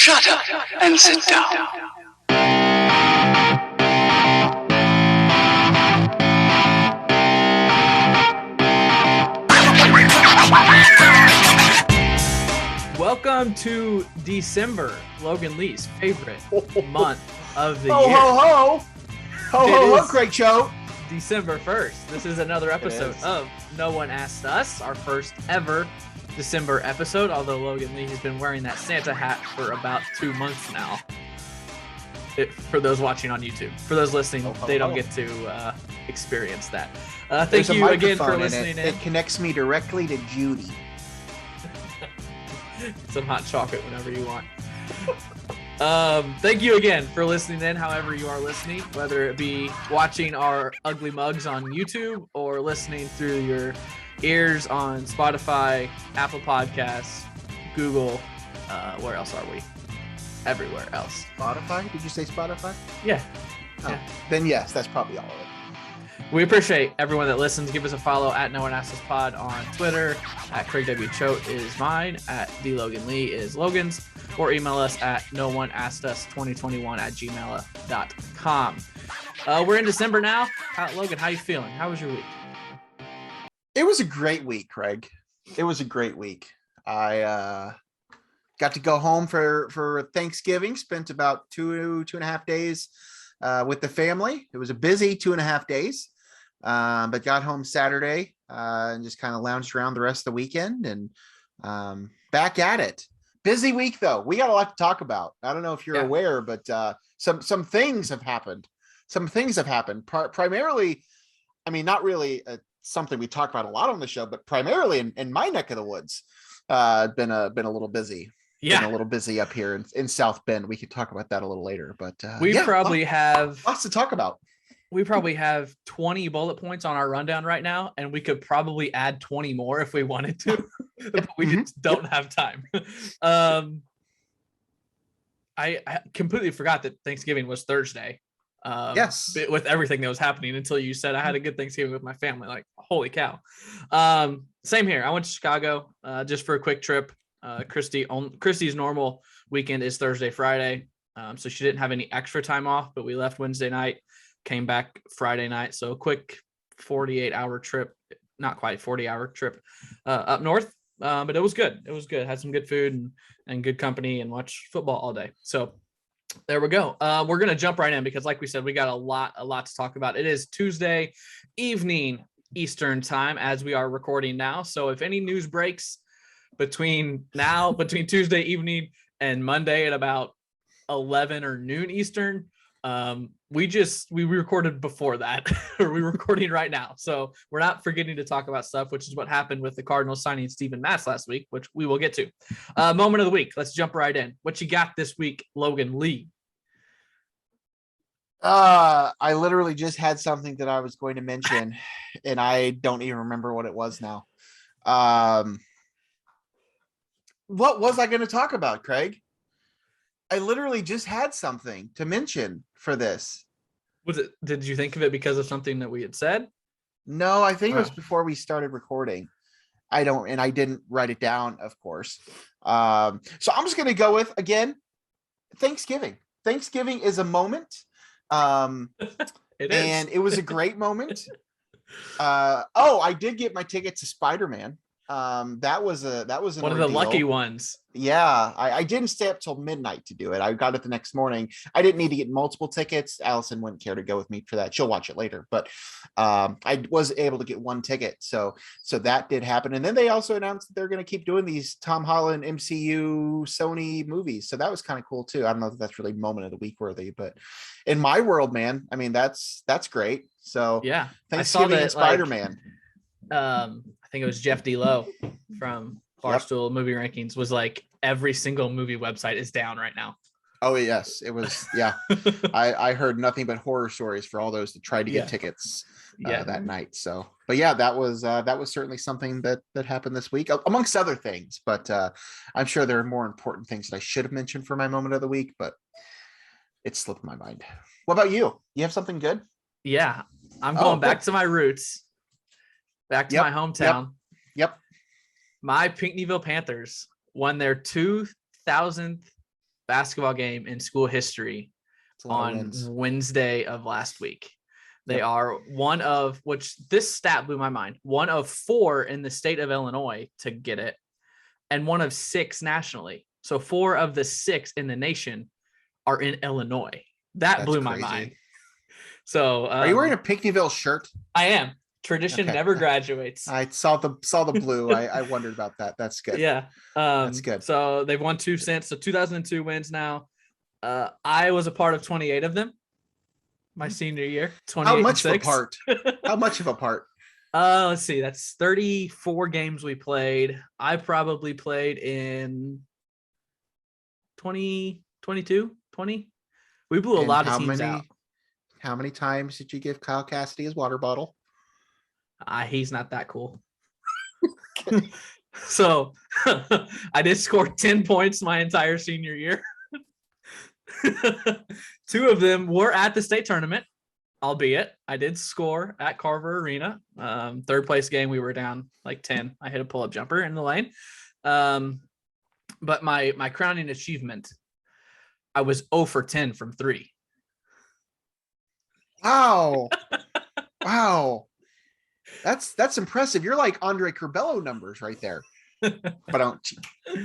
Shut up and sit down. Welcome to December, Logan Lee's favorite month of the ho, year. Ho, ho, ho. Ho, ho, Craig Choate. December 1st. This is another episode of No One Asked Us, our first ever December episode, although Logan Lee has been wearing that Santa hat for about 2 months now. For those watching on YouTube. For those listening, they don't get to experience that. Thank you again for listening in. It connects me directly to Judy. Some hot chocolate whenever you want. Thank you again for listening in, however you are listening, whether it be watching our ugly mugs on YouTube or listening through your ears on Spotify, Apple Podcasts, Google. Where else are we? Everywhere else. Spotify? Did you say Spotify? Yeah. Oh, yeah. Then yes, that's probably all of it. We appreciate everyone that listens. Give us a follow at No One Asked Us Pod on Twitter. At Craig W. Choate is mine. At D. Logan Lee is Logan's. Or email us at nooneaskedus2021@gmail.com. We're in December now. Logan, how you feeling? How was your week? It was a great week, Craig. It was a great week. I got to go home for Thanksgiving. Spent about two and a half days with the family. It was a busy 2.5 days. But got home Saturday and just kind of lounged around the rest of the weekend and back at it. Busy week though. We got a lot to talk about. I don't know if you're aware, but some things have happened. Primarily, I mean, not really something we talk about a lot on the show, but primarily in my neck of the woods. Been a little busy. Yeah, been a little busy up here in South Bend. We could talk about that a little later, but we probably have lots to talk about. We probably have 20 bullet points on our rundown right now, and we could probably add 20 more if we wanted to, but we just don't have time. I completely forgot that Thanksgiving was Thursday. Yes. With everything that was happening until you said I had a good Thanksgiving with my family. Like, holy cow. Same here. I went to Chicago just for a quick trip. Christy's normal weekend is Thursday, Friday. So she didn't have any extra time off, but we left Wednesday night. Came back Friday night, so a quick 48-hour trip, not quite 40-hour trip up north, but it was good. It was good. Had some good food and good company and watched football all day. So there we go. We're going to jump right in because like we said, we got a lot to talk about. It is Tuesday evening Eastern time as we are recording now. So if any news breaks between Tuesday evening and Monday at about 11 or noon Eastern, we recorded before that, or we're recording right now. So we're not forgetting to talk about stuff, which is what happened with the Cardinals signing Steven Matz last week, which we will get to. Moment of the week. Let's jump right in. What you got this week, Logan Lee? I literally just had something that I was going to mention and I don't even remember what it was now. What was I going to talk about, Craig? I literally just had something to mention for this. Did you think of it because of something that we had said? No, I think it was before we started recording. I didn't write it down, of course. So I'm just going to go with, again, Thanksgiving. Thanksgiving is a moment. It is. And it was a great moment. I did get my ticket to Spider-Man. That was one of the lucky ones. Yeah, I didn't stay up till midnight to do it. I got it the next morning. I didn't need to get multiple tickets. Allison wouldn't care to go with me for that. She'll watch it later, but I was able to get one ticket. So that did happen. And then they also announced that they're going to keep doing these Tom Holland MCU Sony movies. So that was kind of cool too. I don't know if that's really moment of the week worthy, but in my world, man, I mean, that's great. So yeah, Thanksgiving and Spider-Man. I think it was Jeff D. Lowe from Barstool Movie Rankings was like, every single movie website is down right now. Oh, yes. It was. Yeah. I heard nothing but horror stories for all those that tried to get tickets that night. So, but yeah, that was certainly something that happened this week amongst other things, but I'm sure there are more important things that I should have mentioned for my moment of the week, but it slipped my mind. What about you? You have something good? Yeah. I'm going back to my roots. Back to my hometown. Yep. My Pinckneyville Panthers won their 2000th basketball game in school history on Wednesday of last week. They are one of, which this stat blew my mind, one of 4 in the state of Illinois to get it, and one of 6 nationally. So 4 of the 6 in the nation are in Illinois. That's blew my mind. So are you wearing a Pinckneyville shirt? I am. Tradition never graduates. I saw the blue. I wondered about that. That's good. Yeah. That's good. So they've won 2 since. So 2002 wins now. I was a part of 28 of them my senior year. 28 How much of a part? How much of a part? Let's see. That's 34 games we played. I probably played in 20, 22, 20. We blew a lot of teams out. How many times did you give Kyle Cassidy his water bottle? He's not that cool. So I did score 10 points my entire senior year. 2 of them were at the state tournament, albeit I did score at Carver Arena. 3rd place game, we were down like 10. I hit a pull-up jumper in the lane. But my crowning achievement, I was 0 for 10 from 3. Wow. Wow. That's impressive. You're like Andre Curbelo numbers right there. But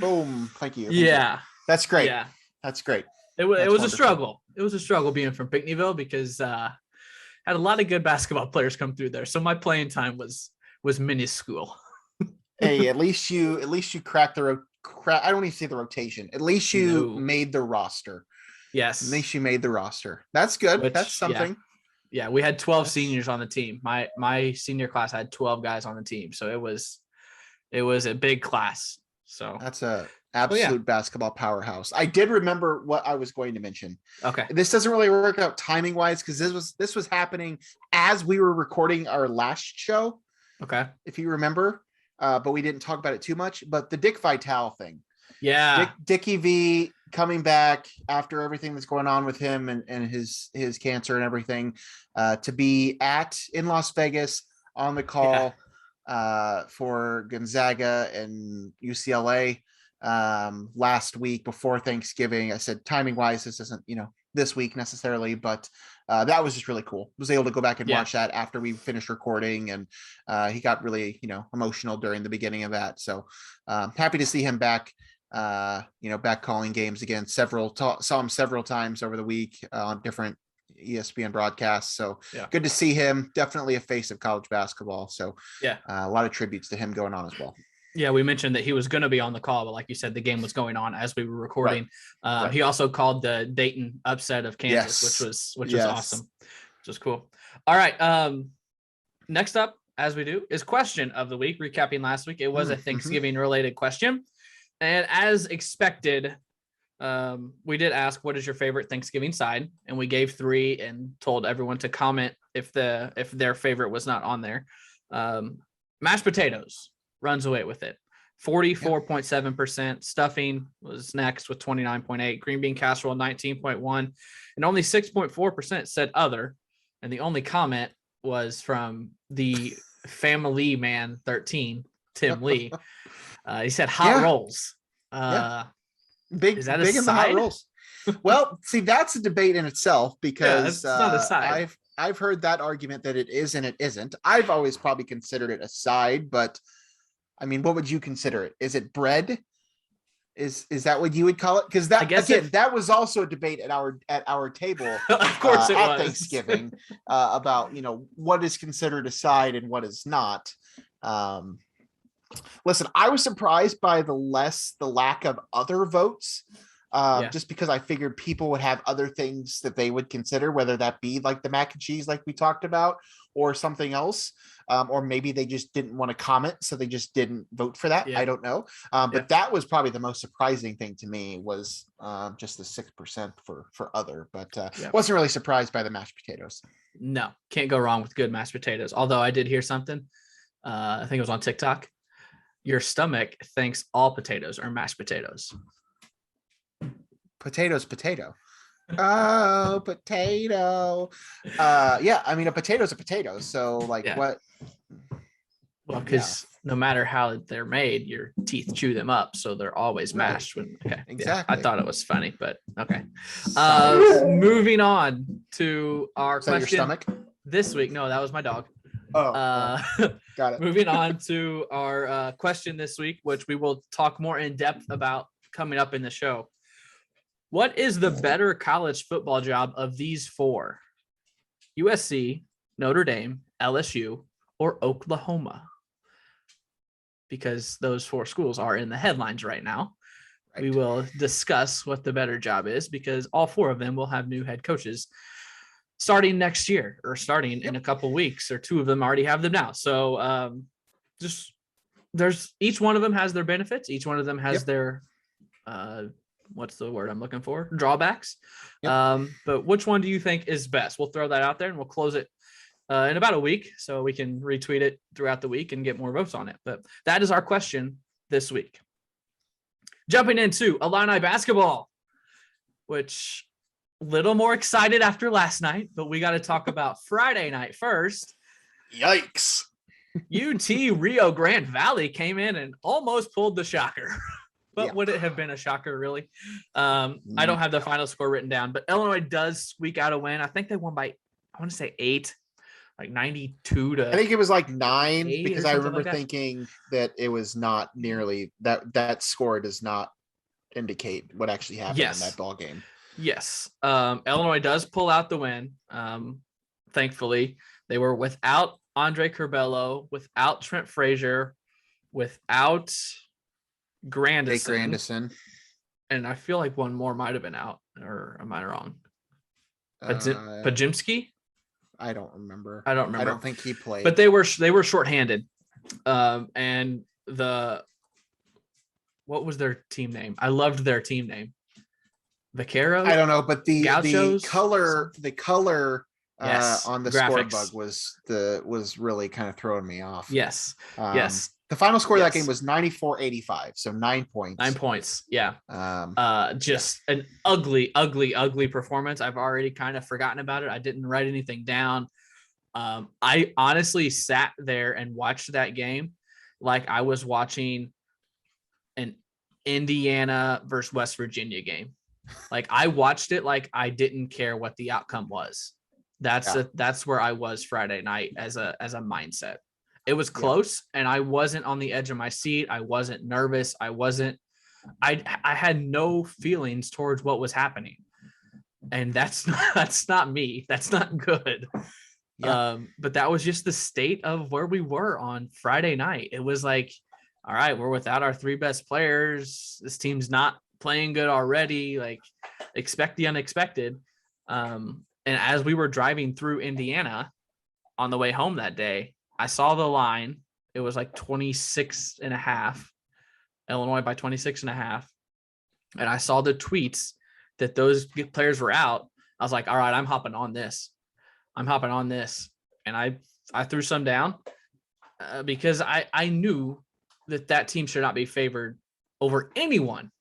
boom. Thank you. Yeah. That's great. Yeah. That's great. It was a struggle. It was a struggle being from Pinckneyville because had a lot of good basketball players come through there. So my playing time was minuscule. Hey, at least you cracked the I don't even say the rotation. At least you made the roster. Yes. At least you made the roster. That's good. That's something. Yeah, we had 12 seniors on the team. My senior class had 12 guys on the team. So it was a big class. So that's a absolute basketball powerhouse. I did remember what I was going to mention. Okay. This doesn't really work out timing wise because this was happening as we were recording our last show. Okay. If you remember, but we didn't talk about it too much. But the Dick Vitale thing. Yeah. Dickie V coming back after everything that's going on with him and his cancer and everything, to be in Las Vegas on the call for Gonzaga and UCLA last week before Thanksgiving. I said timing wise, this isn't, this week necessarily, but that was just really cool. Was able to go back and watch that after we finished recording, and he got really, emotional during the beginning of that. So happy to see him back. Back calling games again. Saw him several times over the week on different ESPN broadcasts. So good to see him. Definitely a face of college basketball. So a lot of tributes to him going on as well. Yeah, we mentioned that he was going to be on the call, but like you said, the game was going on as we were recording. Right. He also called the Dayton upset of Kansas, which was awesome. Which was cool. All right. Next up, as we do, is question of the week. Recapping last week, it was a Thanksgiving related question. And as expected, we did ask, what is your favorite Thanksgiving side? And we gave 3 and told everyone to comment if their favorite was not on there. Mashed potatoes runs away with it. 44.7%. Stuffing was next with 29.8. Green bean casserole, 19.1. And only 6.4% said other. And the only comment was from the Family Man 13, Tim Lee. He said hot rolls. Big in the hot rolls. Well, see, that's a debate in itself because it's not a side. I've heard that argument that it is and it isn't. I've always probably considered it a side, but I mean, what would you consider it? Is it bread? Is that what you would call it? Because that was also a debate at our table. Of course, it at was. Thanksgiving about what is considered a side and what is not. Listen, I was surprised by the lack of other votes, just because I figured people would have other things that they would consider, whether that be like the mac and cheese, like we talked about, or something else. Or maybe they just didn't want to comment, so they just didn't vote for that. I don't know. But that was probably the most surprising thing to me was just the 6% for other, but wasn't really surprised by the mashed potatoes. No, can't go wrong with good mashed potatoes. Although I did hear something, I think it was on TikTok. Your stomach thinks all potatoes are mashed potatoes. Potato. Oh, potato. I mean, a potato's a potato. So like what? Well, because no matter how they're made, your teeth chew them up. So they're always mashed. Exactly. Yeah, I thought it was funny, but okay. Science. Moving on to our Is that your question stomach? this week. No, that was my dog. Got it. Moving on to our question this week, which we will talk more in depth about coming up in the show. What is the better college football job of these four? USC, Notre Dame, LSU, or Oklahoma? Because those four schools are in the headlines right now. Right. We will discuss what the better job is because all four of them will have new head coaches starting next year or starting in a couple weeks, or two of them already have them now. So each one of them has their benefits. Each one of them has their, what's the word I'm looking for? Drawbacks. But which one do you think is best? We'll throw that out there and we'll close it in about a week so we can retweet it throughout the week and get more votes on it. But that is our question this week. Jumping into Illini basketball, which little more excited after last night, but we got to talk about Friday night first. Yikes. UT-Rio Grande Valley came in and almost pulled the shocker. But would it have been a shocker, really? I don't have the final score written down, but Illinois does squeak out a win. I think they won by, I want to say 8, like 92 to. I think it was like 9 because I remember like thinking that it was not nearly that score does not indicate what actually happened in that ball game. Yes. Illinois does pull out the win. Thankfully, they were without Andre Curbelo, without Trent Frazier, without Grandison. And I feel like one more might have been out, or am I wrong? Pajimski? I don't remember. I don't think he played. But they were shorthanded. And what was their team name? I loved their team name. Vaquero? I don't know, but the color yes, on the graphics. scoreboard was really kind of throwing me off. Yes. Yes. The final score of that game was 94-85, so 9 points. 9 points. Yeah. Just an ugly performance. I've already kind of forgotten about it. I didn't write anything down. I honestly sat there and watched that game like I was watching an Indiana versus West Virginia game. Like I watched it like I didn't care what the outcome was. That's where I was Friday night as a mindset. It was close and I wasn't on the edge of my seat. I wasn't nervous. I had no feelings towards what was happening. And that's not me. That's not good. Yeah. But that was just the state of where we were on Friday night. It was like, all right, we're without our 3 best players. This team's not playing good already. Like, expect the unexpected. And as we were driving through Indiana on the way home that day, I saw the line. It was like 26.5, Illinois by 26.5. And I saw the tweets that those players were out. I was like, all right, I'm hopping on this. And I threw some down because I knew that team should not be favored over anyone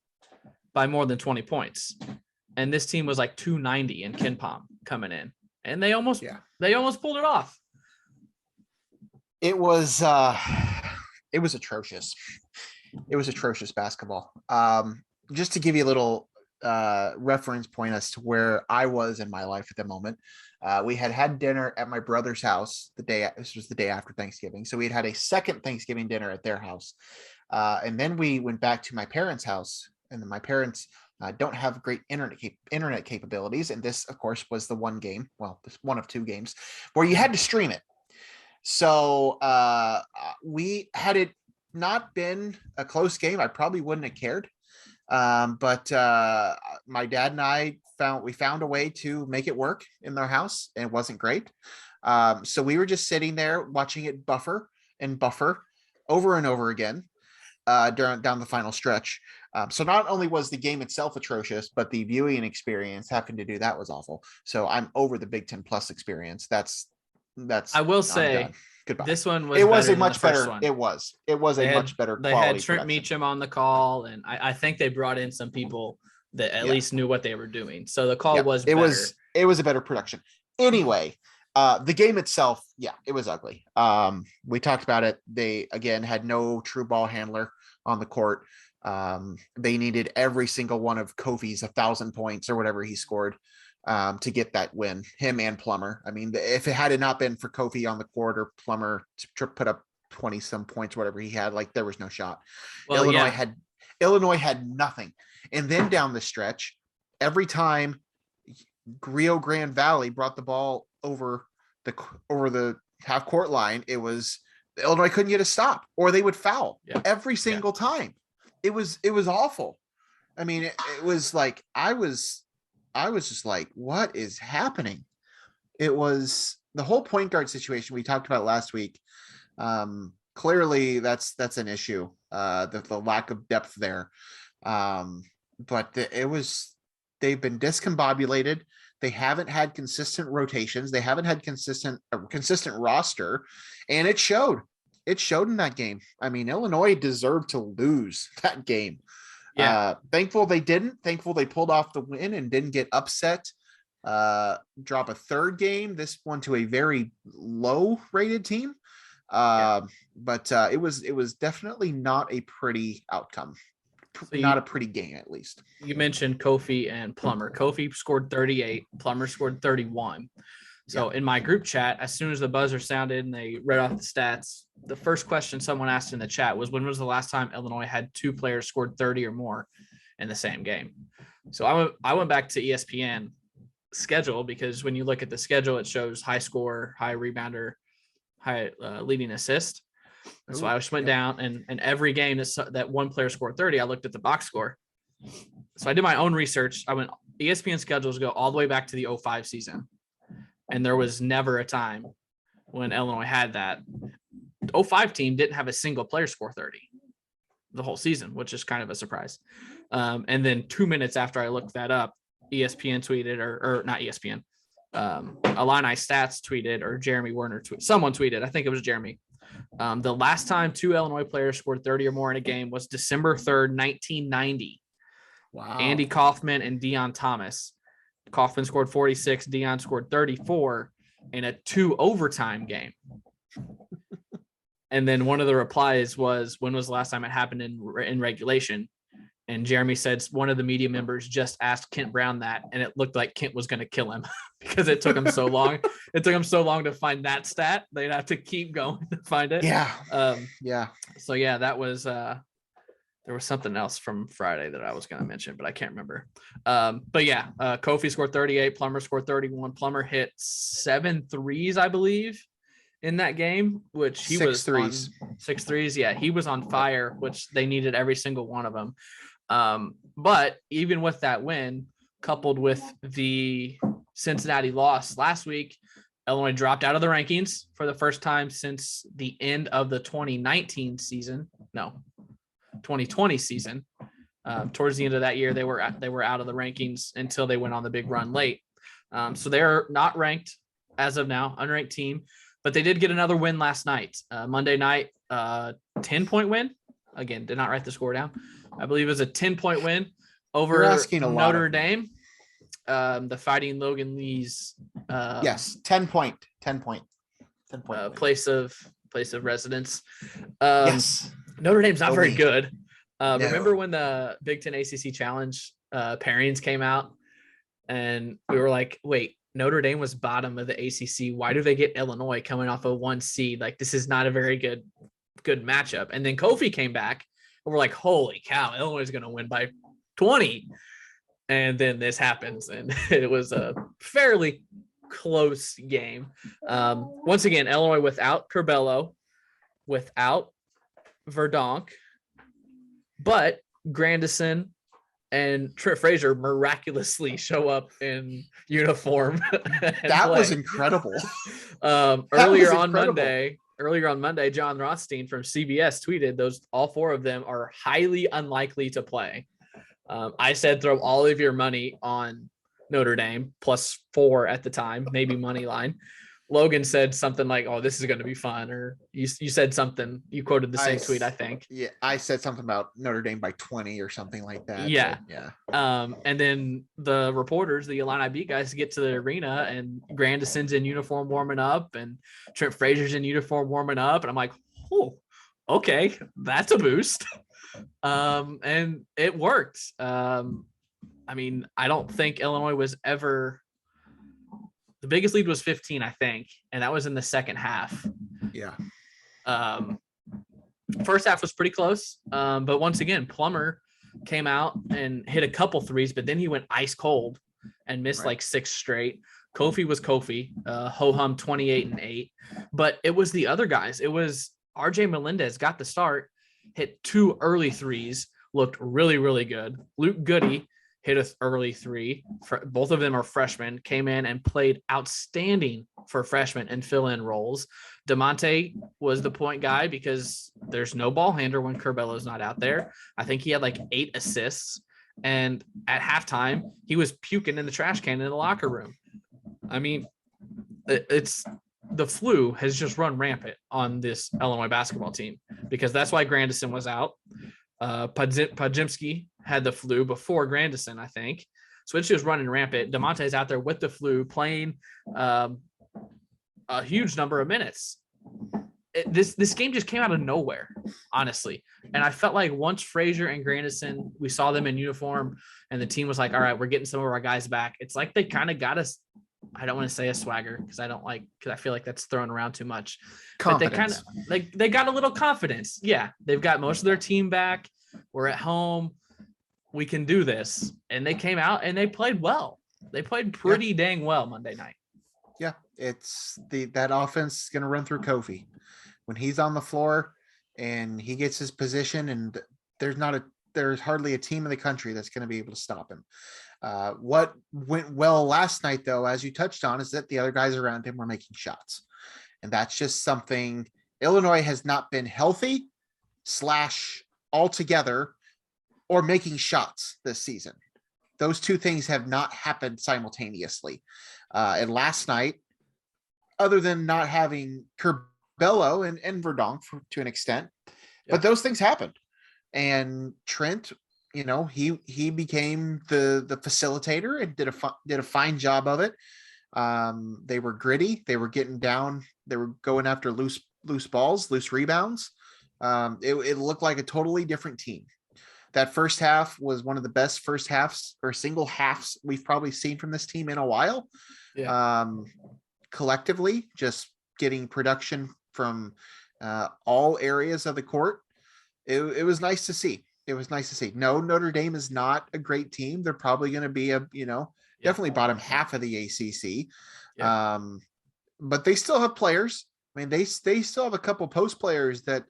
by more than 20 points. And this team was like 290 in KenPom coming in. And they almost pulled it off. It was atrocious. It was atrocious basketball. Just to give you a little reference point as to where I was in my life at the moment. We had dinner at my brother's house this was the day after Thanksgiving. So we had a second Thanksgiving dinner at their house. And then we went back to my parents' house, and then my parents don't have great internet capabilities. And this, of course, was the one game. Well, this one of 2 games where you had to stream it. So we had it not been a close game, I probably wouldn't have cared. But my dad and I found a way to make it work in their house, and it wasn't great. So we were just sitting there watching it buffer over and over again down the final stretch. So not only was the game itself atrocious, but the viewing experience having to do that was awful. So I'm over the Big Ten Plus experience. That's I will say goodbye. This one was a much better one. It was a much better quality. They had Trent production. Meacham on the call, and I think they brought in some people that at least knew what they were doing. So the call was better. It was a better production. Anyway, The game itself, yeah, it was ugly. We talked about it. They again had no true ball handler on the court. They needed every single one of Kofi's 1,000 points or whatever he scored to get that win. Him and Plummer. I mean, if it had not been for Kofi on the court or Plummer to put up 20 some points, whatever he had, like there was no shot. Well, Illinois had nothing. And then down the stretch, every time Rio Grande Valley brought the ball over the half court line, it was Illinois couldn't get a stop, or they would foul every single time. It was awful. I mean, it was like I was just like, what is happening? It was the whole point guard situation we talked about last week. Clearly that's an issue. The lack of depth there. But they've been discombobulated. They haven't had consistent rotations. They haven't had consistent roster, and it showed. It showed in that game. I mean, Illinois deserved to lose that game. Yeah. Thankful they didn't. Thankful they pulled off the win and didn't get upset. Drop a third game. This one to a very low-rated team. But it was definitely not a pretty outcome. Not a pretty game, at least. You mentioned Kofi and Plummer. Kofi scored 38. Plummer scored 31. So in my group chat, as soon as the buzzer sounded and they read off the stats, the first question someone asked in the chat was, when was the last time Illinois had two players scored 30 or more in the same game? So I went back to ESPN schedule, because when you look at the schedule, it shows high score, high rebounder, high leading assist. And so I just went down and every game that one player scored 30, I looked at the box score. So I did my own research. I went, ESPN schedules go all the way back to the 05 season. And there was never a time when Illinois had that. The 05 team didn't have a single player score 30 the whole season, which is kind of a surprise. And then 2 minutes after I looked that up, ESPN tweeted, or not ESPN, Illini Stats tweeted, or Jeremy Werner someone tweeted, I think it was Jeremy. The last time two Illinois players scored 30 or more in a game was December 3rd, 1990. Wow. Andy Kaufman and Dion Thomas. Kaufman scored 46, Dion scored 34 in a 2 overtime game. And then one of the replies was, when was the last time it happened in regulation? And Jeremy said one of the media members just asked Kent Brown that, and it looked like Kent was going to kill him because it took him so long. It took him so long to find that stat. They'd have to keep going to find it. Yeah. So yeah, that was there was something else from Friday that I was going to mention, but I can't remember. But yeah, Kofi scored 38, Plummer scored 31. Plummer hit 7 threes, I believe, in that game, which he was 6 threes. Yeah, he was on fire, which they needed every single one of them. But even with that win, coupled with the Cincinnati loss last week, Illinois dropped out of the rankings for the first time since the end of the 2020 season. Towards the end of that year, they were out of the rankings until they went on the big run late. So they're not ranked as of now, unranked team, but they did get another win last night, Monday night, 10-point win. Again, did not write the score down. I believe it was a 10-point win over Notre Dame. The Fighting Logan Lee's 10-point place of residence. Yes. Notre Dame's not very good. No. Remember when the Big Ten ACC Challenge pairings came out, and we were like, wait, Notre Dame was bottom of the ACC. Why do they get Illinois coming off a 1 seed? Like, this is not a very good matchup. And then Kofi came back, and we're like, holy cow, Illinois is going to win by 20. And then this happens, and it was a fairly close game. Once again, Illinois without Curbelo, without Verdonk, but Grandison and Trent Frazier miraculously show up in uniform. That was incredible. Earlier on Monday, John Rothstein from CBS tweeted all 4 of them are highly unlikely to play. I said, throw all of your money on Notre Dame +4 at the time, maybe money line. Logan said something like, "Oh, this is going to be fun," or you said something. You quoted the same tweet, I think. Yeah, I said something about Notre Dame by 20 or something like that. Yeah, yeah. And then the reporters, the Illini beat guys, get to the arena, and Grandison's in uniform warming up, and Trent Frazier's in uniform warming up, and I'm like, "Oh, okay, that's a boost." And it worked. I mean, I don't think Illinois was ever. The biggest lead was 15, I think, and that was in the second half. Yeah. First half was pretty close, but once again, Plummer came out and hit a couple threes, but then he went ice cold and missed like 6 straight. Kofi was Kofi, ho-hum 28 and 8, but it was the other guys. It was RJ Melendez got the start, hit 2 early threes, looked really, really good. Luke Goody hit an early 3. Both of them are freshmen, came in and played outstanding for freshmen and fill-in roles. DeMonte was the point guy because there's no ball handler when Curbello's not out there. I think he had like 8 assists. And at halftime, he was puking in the trash can in the locker room. I mean, it's the flu has just run rampant on this Illinois basketball team because that's why Grandison was out. Podziemski had the flu before Grandison, I think. So it's just running rampant. DeMonte's out there with the flu playing a huge number of minutes. This game just came out of nowhere, honestly. And I felt like once Frazier and Grandison, we saw them in uniform and the team was like, all right, we're getting some of our guys back. It's like they kind of got us. I don't want to say a swagger because I feel like that's thrown around too much. Confidence. But they got a little confidence. Yeah. They've got most of their team back. We're at home. We can do this. And they came out and they played well. They played pretty dang well Monday night. Yeah. It's that offense is going to run through Kofi when he's on the floor and he gets his position, and there's hardly a team in the country that's going to be able to stop him. What went well last night, though, as you touched on, is that the other guys around him were making shots. And that's just something Illinois has not been healthy / altogether or making shots this season. Those two things have not happened simultaneously. And last night, other than not having Curbelo and Verdonk to an extent, but those things happened. And Trent, he became the facilitator and did a fine job of it. They were gritty. They were getting down. They were going after loose balls, loose rebounds. It looked like a totally different team. That first half was one of the best first halves or single halves we've probably seen from this team in a while. Yeah. Collectively, just getting production from all areas of the court. It was nice to see. It was nice to see. No, Notre Dame is not a great team. They're probably going to be definitely bottom half of the ACC. Yeah. But they still have players. I mean, they still have a couple post players that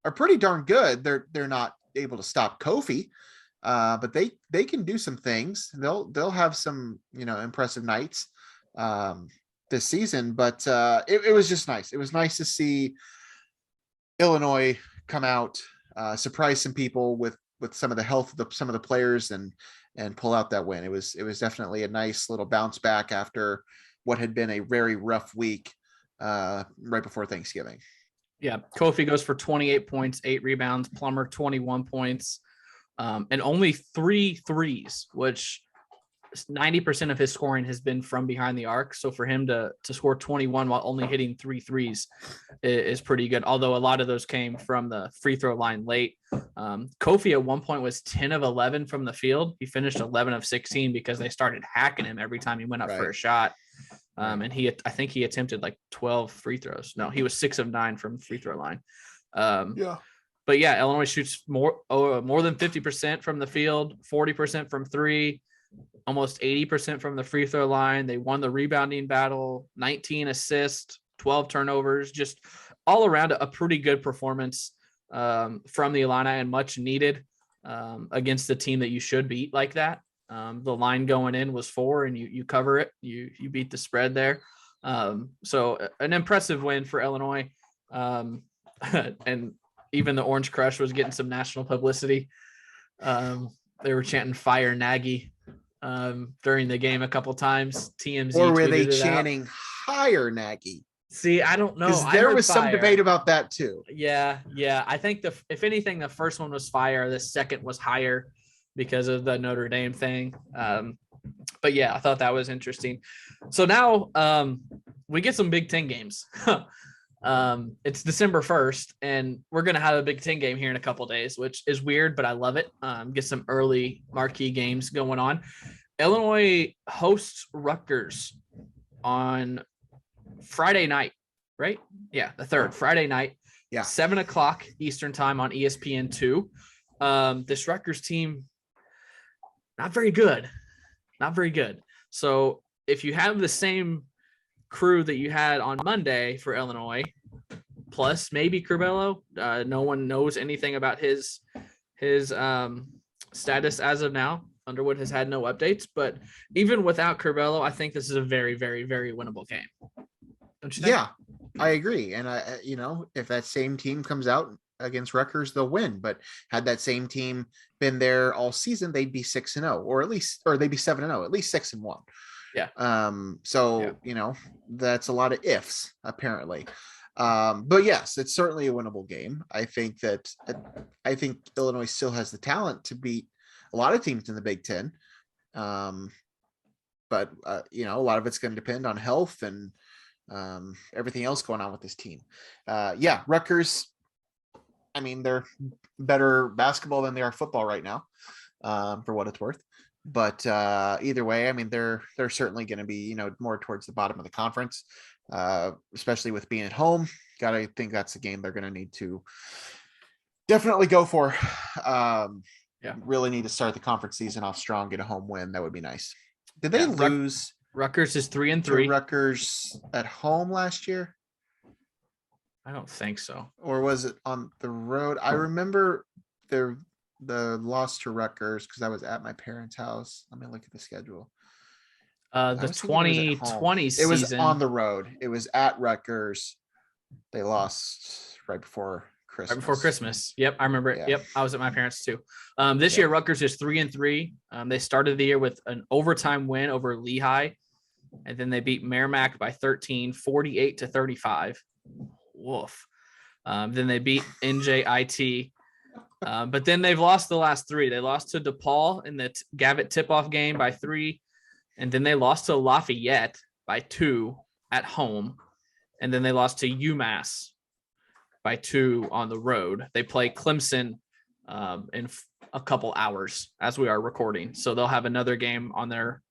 are pretty darn good. They're not able to stop Kofi, but they can do some things. They'll have some impressive nights this season. But it was just nice. It was nice to see Illinois come out, surprise some people with some of the health of some of the players and pull out that win. It was definitely a nice little bounce back after what had been a very rough week right before Thanksgiving. Yeah. Kofi goes for 28 points, 8 rebounds, Plummer 21 points, and only 3 threes, which 90% of his scoring has been from behind the arc. So for him to score 21 while only hitting 3 threes is pretty good. Although a lot of those came from the free throw line late. Kofi at one point was 10 of 11 from the field. He finished 11 of 16 because they started hacking him every time he went up for a shot. And I think he attempted like 12 free throws. No, he was 6 of 9 from free throw line. But yeah, Illinois shoots more than 50% from the field, 40% from 3, almost 80% from the free throw line. They won the rebounding battle, 19 assists, 12 turnovers, just all around a pretty good performance from the Illini, and much needed against the team that you should beat like that. The line going in was 4 and you cover it. You beat the spread there. So an impressive win for Illinois. And even the Orange Crush was getting some national publicity. They were chanting "Fire Nagy" during the game a couple times. TMZ, or were they chanting hire Nagy? See, I don't know. Because there was some debate about that too. Yeah. I think if anything, the first one was fire. The second was higher because of the Notre Dame thing. But yeah, I thought that was interesting. So now we get some Big Ten games. It's December 1st, and we're going to have a Big Ten game here in a couple of days, which is weird, but I love it. Get some early marquee games going on. Illinois hosts Rutgers on Friday night, right? Yeah, the 3rd, Friday night. Yeah. 7:00 Eastern time on ESPN2. This Rutgers team, not very good. Not very good. So if you have the same crew that you had on Monday for Illinois, plus maybe Curbelo, no one knows anything about his status as of now. Underwood has had no updates, but even without Curbelo, I think this is a very, very, very winnable game. Don't you think? Yeah, I agree. And if that same team comes out against Rutgers, they'll win. But had that same team been there all season, they'd be 6-0, or they'd be 7-0, at least 6-1. Yeah. That's a lot of ifs apparently. But yes, it's certainly a winnable game. I think Illinois still has the talent to beat a lot of teams in the Big Ten. But a lot of it's going to depend on health and everything else going on with this team. Rutgers, I mean, they're better basketball than they are football right now, for what it's worth. But either way, I mean, they're certainly going to be, more towards the bottom of the conference, especially with being at home. I think that's a game they're going to need to definitely go for. Really need to start the conference season off strong, get a home win. That would be nice. Did they lose? Rutgers is 3-3. Rutgers at home last year? I don't think so. Or was it on the road? I remember the loss to Rutgers because I was at my parents' house. Let me look at the schedule. The 2020 season. It was on the road. It was at Rutgers. They lost right before Christmas. Right before Christmas. Yep, I remember it. Yeah. Yep, I was at my parents too. This year, Rutgers is 3-3. They started the year with an overtime win over Lehigh, and then they beat Merrimack by 13, 48-35. Woof. Then they beat NJIT. But then they've lost the last 3. They lost to DePaul in the Gavitt tip-off game by 3, and then they lost to Lafayette by 2 at home, and then they lost to UMass by 2 on the road. They play Clemson in a couple hours as we are recording, so they'll have another game on their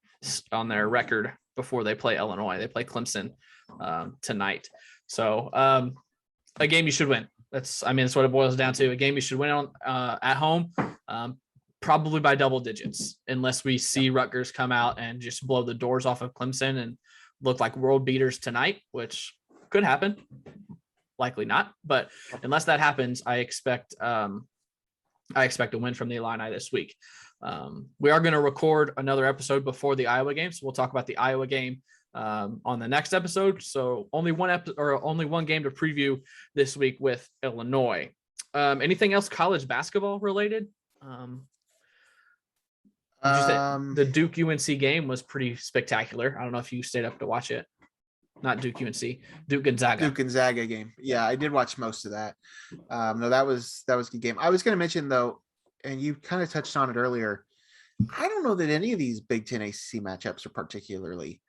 record before they play Illinois. They play Clemson tonight, so a game you should win. That's what it boils down to. A game you should win on at home, probably by double digits, unless we see Rutgers come out and just blow the doors off of Clemson and look like world beaters tonight, which could happen. Likely not, but unless that happens, I expect a win from the Illini this week. We are going to record another episode before the Iowa game, so we'll talk about the Iowa game on the next episode. So only one game to preview this week with Illinois. Anything else college basketball related? The Duke UNC game was pretty spectacular. I don't know if you stayed up to watch it. Not Duke UNC, Duke Gonzaga game. Yeah, I did watch most of that. No, that was a good game. I was going to mention though, and you kind of touched on it earlier, I don't know that any of these Big Ten ACC matchups are particularly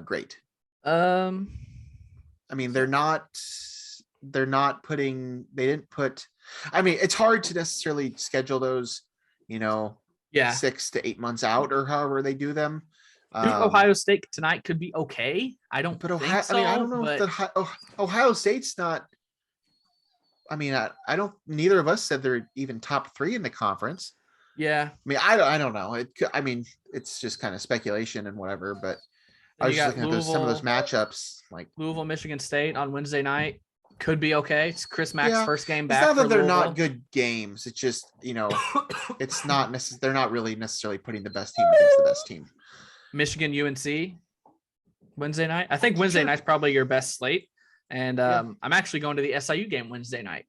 great. I mean, they didn't put, I mean, it's hard to necessarily schedule those, 6 to 8 months out or however they do them. Ohio State tonight could be okay. I don't know if Ohio State's not. I mean, I don't. Neither of us said they're even top 3 in the conference. Yeah. I mean, I don't know. It's just kind of speculation and whatever. But I was just looking at some of those matchups, like Louisville, Michigan State on Wednesday night. Could be okay. It's Chris Mack's first game back. It's not that they're not good games. It's just it's not necessarily. They're not really necessarily putting the best team against the best team. Michigan UNC Wednesday night. I think Wednesday night's probably your best slate. And I'm actually going to the SIU game Wednesday night.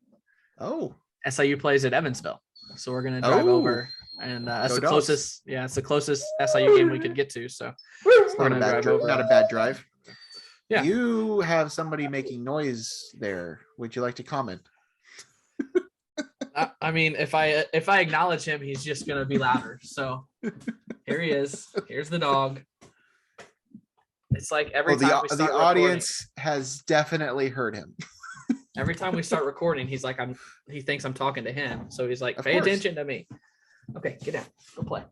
Oh, SIU plays at Evansville. So we're going to drive over, and that's the closest. Yeah, it's the closest SIU game we could get to. So we're going to drive over. Not a bad drive. Yeah. You have somebody making noise there. Would you like to comment? I mean, if I acknowledge him, he's just gonna be louder. So here he is. Here's the dog. It's like every time we start the audience has definitely heard him. every time we start recording, he's like, he thinks I'm talking to him. So he's like, Of pay course. attention to me. Okay, get down. Go play.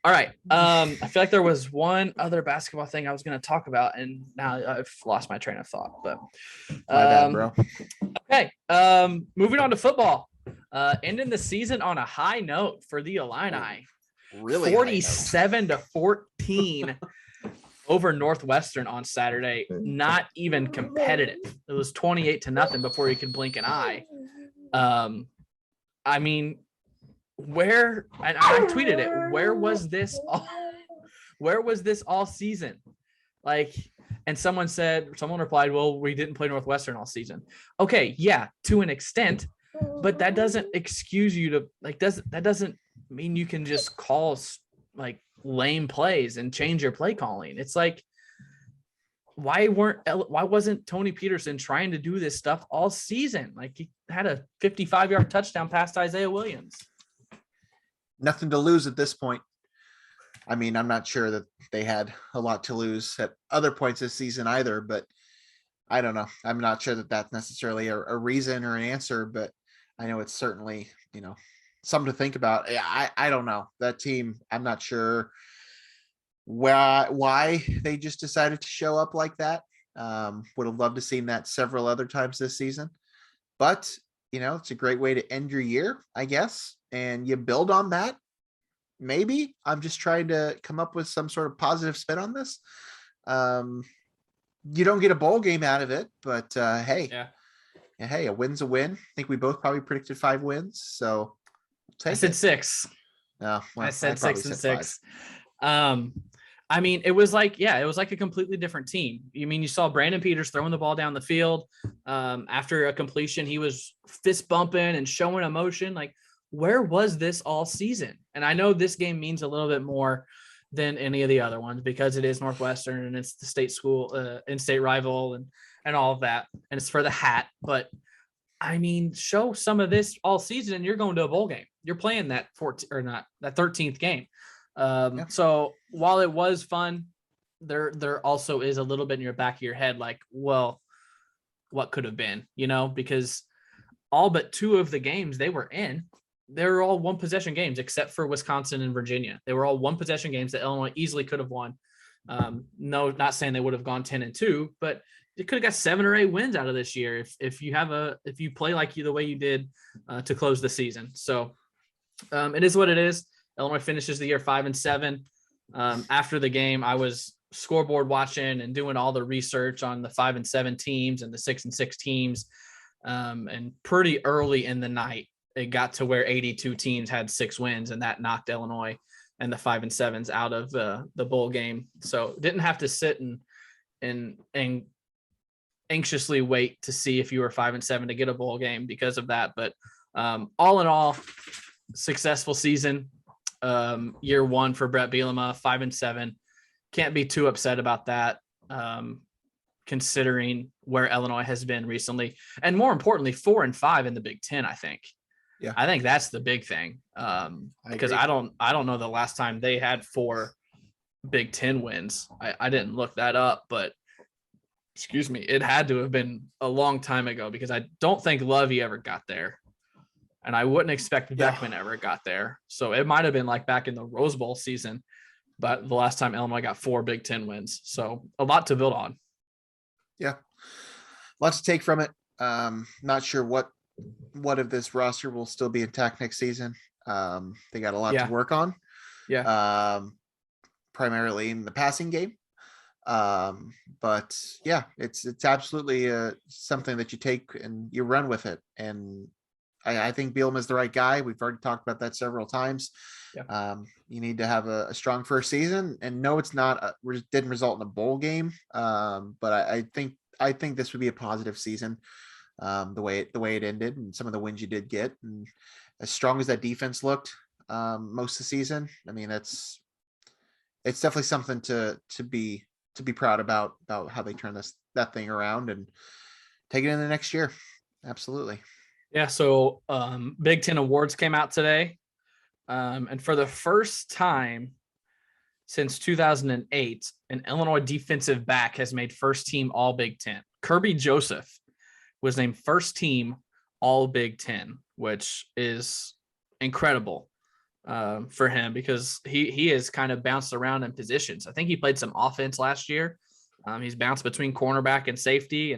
All right. I feel like there was one other basketball thing I was going to talk about, and now I've lost my train of thought. But My bad, bro. okay. Moving on to football. Ending the season on a high note for the Illini. Really, 47-14 over Northwestern on Saturday. Not even competitive. It was 28-0 before you could blink an eye. I mean, and I tweeted it, where was this all season? Like, and someone replied, well, we didn't play Northwestern all season. Okay, yeah, to an extent, but that doesn't excuse you to that doesn't mean you can just call like lame plays and change your play calling. It's like, why wasn't Tony Peterson trying to do this stuff all season? Like, he had a 55-yard touchdown past Isaiah Williams. Nothing to lose at this point. I mean, I'm not sure that they had a lot to lose at other points this season either, but I don't know. I'm not sure that that's necessarily a reason or an answer, but I know it's certainly, something to think about. I don't know. That team, I'm not sure why they just decided to show up like that. Would have loved to seen that several other times this season, but it's a great way to end your year, I guess, and you build on that. Maybe I'm just trying to come up with some sort of positive spin on this. You don't get a bowl game out of it, but hey, a win's a win. I think we both probably predicted 5 wins, so I said 6. No, well, I said 6 and 6. 5. I mean, it was like a completely different team. You saw Brandon Peters throwing the ball down the field. After a completion, he was fist bumping and showing emotion. Like, where was this all season? And I know this game means a little bit more than any of the other ones because it is Northwestern and it's the state school, in-state rival and all of that. And it's for the hat. But I mean, show some of this all season and you're going to a bowl game. You're playing that 13th game. So while it was fun, there also is a little bit in your back of your head, like, well, what could have been, because all but 2 of the games they were in, they were all 1-possession games, except for Wisconsin and Virginia. They were all 1-possession games that Illinois easily could have won. No, not saying they would have gone 10-2, but they could have got 7 or 8 wins out of this year if you play like the way you did to close the season. So it is what it is. Illinois finishes the year 5-7. After the game, I was scoreboard watching and doing all the research on the 5-7 teams and the 6-6 teams. And pretty early in the night, it got to where 82 teams had 6 wins, and that knocked Illinois and the 5-7s out of the bowl game. So didn't have to sit and anxiously wait to see if you were 5-7 to get a bowl game because of that. But all in all, successful season. Year 1 for Brett Bielema, 5-7. Can't be too upset about that, considering where Illinois has been recently, and more importantly, 4-5 in the Big Ten. I think that's the big thing. Because I don't know the last time they had 4 Big Ten wins. I didn't look that up, but excuse me, it had to have been a long time ago because I don't think Lovey ever got there. And I wouldn't expect Beckman ever got there. So it might have been like back in the Rose Bowl season, but the last time Illinois got 4 Big Ten wins. So a lot to build on. Yeah. Lots to take from it. Not sure what of this roster will still be intact next season. They got a lot to work on. Yeah. Primarily in the passing game. But yeah, it's absolutely something that you take and you run with it. And I think Bielema is the right guy. We've already talked about that several times. Yeah. You need to have a strong first season, and no, it's not didn't result in a bowl game. But I think this would be a positive season. The way it ended, and some of the wins you did get, and as strong as that defense looked most of the season, I mean, it's definitely something to be be proud about how they turn that thing around and take it in the next year. Absolutely. Yeah. So Big Ten awards came out today. And for the first time since 2008, an Illinois defensive back has made first team All Big Ten. Kirby Joseph was named first team All Big Ten, which is incredible for him because he has kind of bounced around in positions. I think he played some offense last year. He's bounced between cornerback and safety,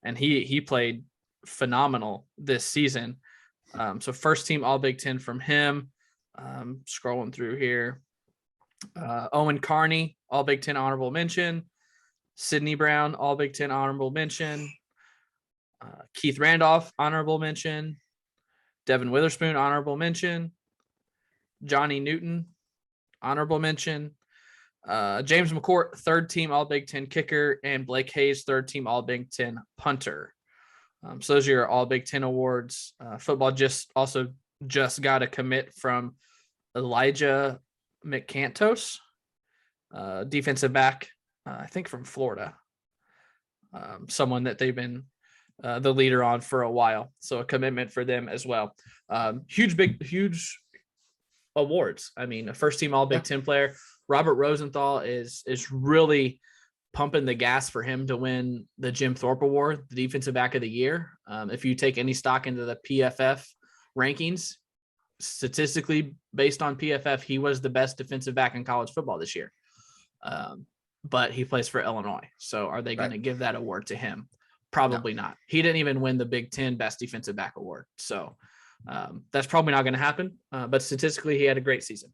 and he played phenomenal this season. So first team All Big Ten from him. Scrolling through here. Owen Carney, All Big Ten honorable mention. Sidney Brown, All Big Ten honorable mention. Keith Randolph, honorable mention. Devin Witherspoon, honorable mention. Johnny Newton, honorable mention. James McCourt, third team All Big Ten kicker, and Blake Hayes, third team All Big Ten punter. So those are your All Big Ten awards. Football just got a commit from Elijah McCantos, defensive back, I think from Florida. Someone that they've been the leader on for a while. So a commitment for them as well. Huge awards. I mean, a first team All Big Ten player. Robert Rosenthal is really pumping the gas for him to win the Jim Thorpe Award, the defensive back of the year. If you take any stock into the PFF rankings, statistically based on PFF, he was the best defensive back in college football this year. But he plays for Illinois. So are they going to give that award to him? Probably not. He didn't even win the Big Ten Best Defensive Back Award. So that's probably not going to happen. But statistically, he had a great season.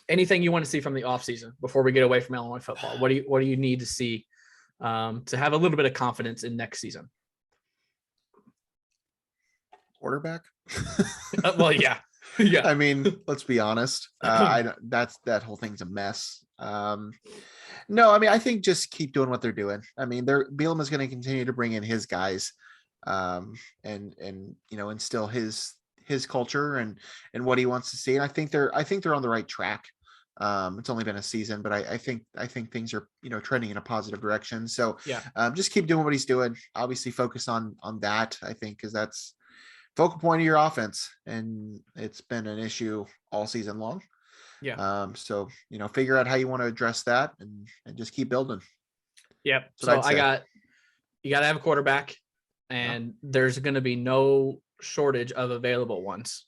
Anything you want to see from the offseason before we get away from Illinois football? What do you need to see to have a little bit of confidence in next season? Quarterback. Well, yeah. Yeah. I mean, let's be honest. That whole thing's a mess. No, I mean, I think just keep doing what they're doing. I mean, Bielema is going to continue to bring in his guys, and instill his culture and what he wants to see. And I think they're on the right track. It's only been a season, but I think things are, trending in a positive direction. So just keep doing what he's doing. Obviously focus on that, I think, because that's focal point of your offense. And it's been an issue all season long. Yeah. So, figure out how you want to address that and just keep building. Yep. So you got to have a quarterback, and there's going to be no shortage of available ones.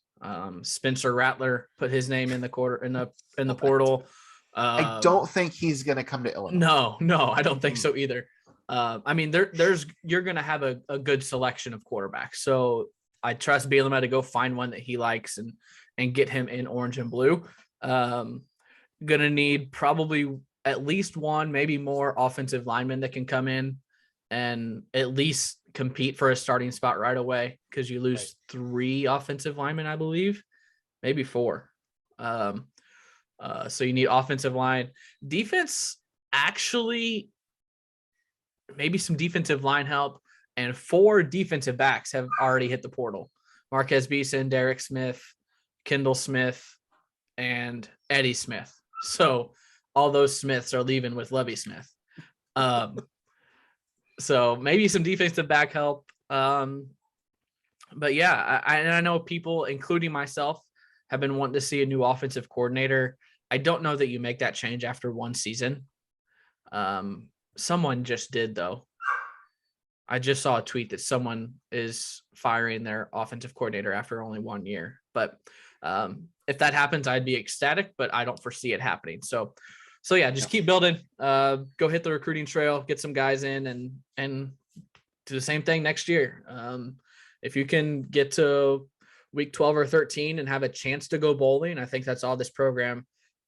Spencer Rattler put his name in the portal. I don't think he's going to come to Illinois. No, I don't think so either. I mean, you're going to have a good selection of quarterbacks. So I trust Bielema to go find one that he likes and get him in orange and blue. Going to need probably at least one, maybe more offensive linemen that can come in and at least compete for a starting spot right away, because you lose 3 offensive linemen, I believe, maybe 4. So you need offensive line. Defense, actually, maybe some defensive line help, and 4 defensive backs have already hit the portal. Marquez Beeson, Derek Smith, Kendall Smith, and Eddie Smith. So all those Smiths are leaving with Lovie Smith. So maybe some defensive back help. But yeah, I know people, including myself, have been wanting to see a new offensive coordinator. I don't know that you make that change after one season. Someone just did, though. I just saw a tweet that someone is firing their offensive coordinator after only 1 year. But if that happens, I'd be ecstatic, but I don't foresee it happening. So yeah, just keep building. Go hit the recruiting trail, get some guys in, and do the same thing next year. If you can get to week 12 or 13 and have a chance to go bowling, I think that's all this program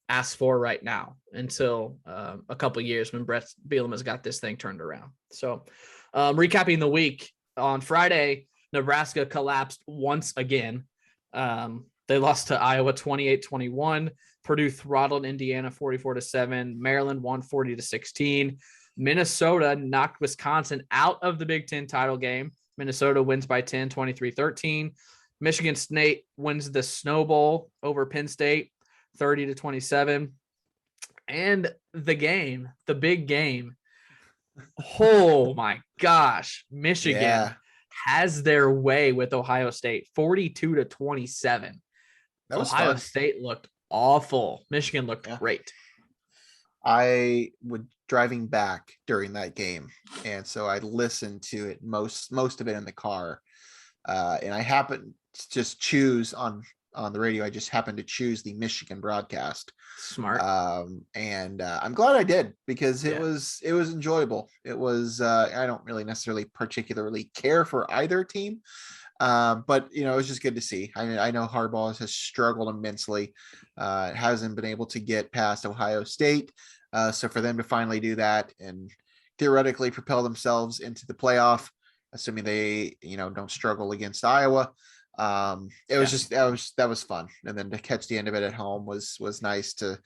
asks for right now until a couple of years when Brett Bielema's got this thing turned around. So recapping the week, on Friday, Nebraska collapsed once again. They lost to Iowa 28-21. Purdue throttled Indiana 44-7. Maryland won 40-16. Minnesota knocked Wisconsin out of the Big Ten title game. Minnesota wins by 10, 23-13. Michigan State wins the Snow Bowl over Penn State 30-27. And the big game. Oh my gosh. Michigan has their way with Ohio State, 42-27. That was Ohio fun. State looked awful. Michigan looked great. I would driving back during that game, and so I listened to it most of it in the car. And I happened to just choose on the radio. I just happened to choose the Michigan broadcast. Smart. And I'm glad I did, because it was enjoyable. It was I don't really necessarily particularly care for either team. But it was just good to see. I know Harbaugh has struggled immensely. Hasn't been able to get past Ohio State. So for them to finally do that and theoretically propel themselves into the playoff, assuming they, don't struggle against Iowa. It was just, that was fun. And then to catch the end of it at home was nice to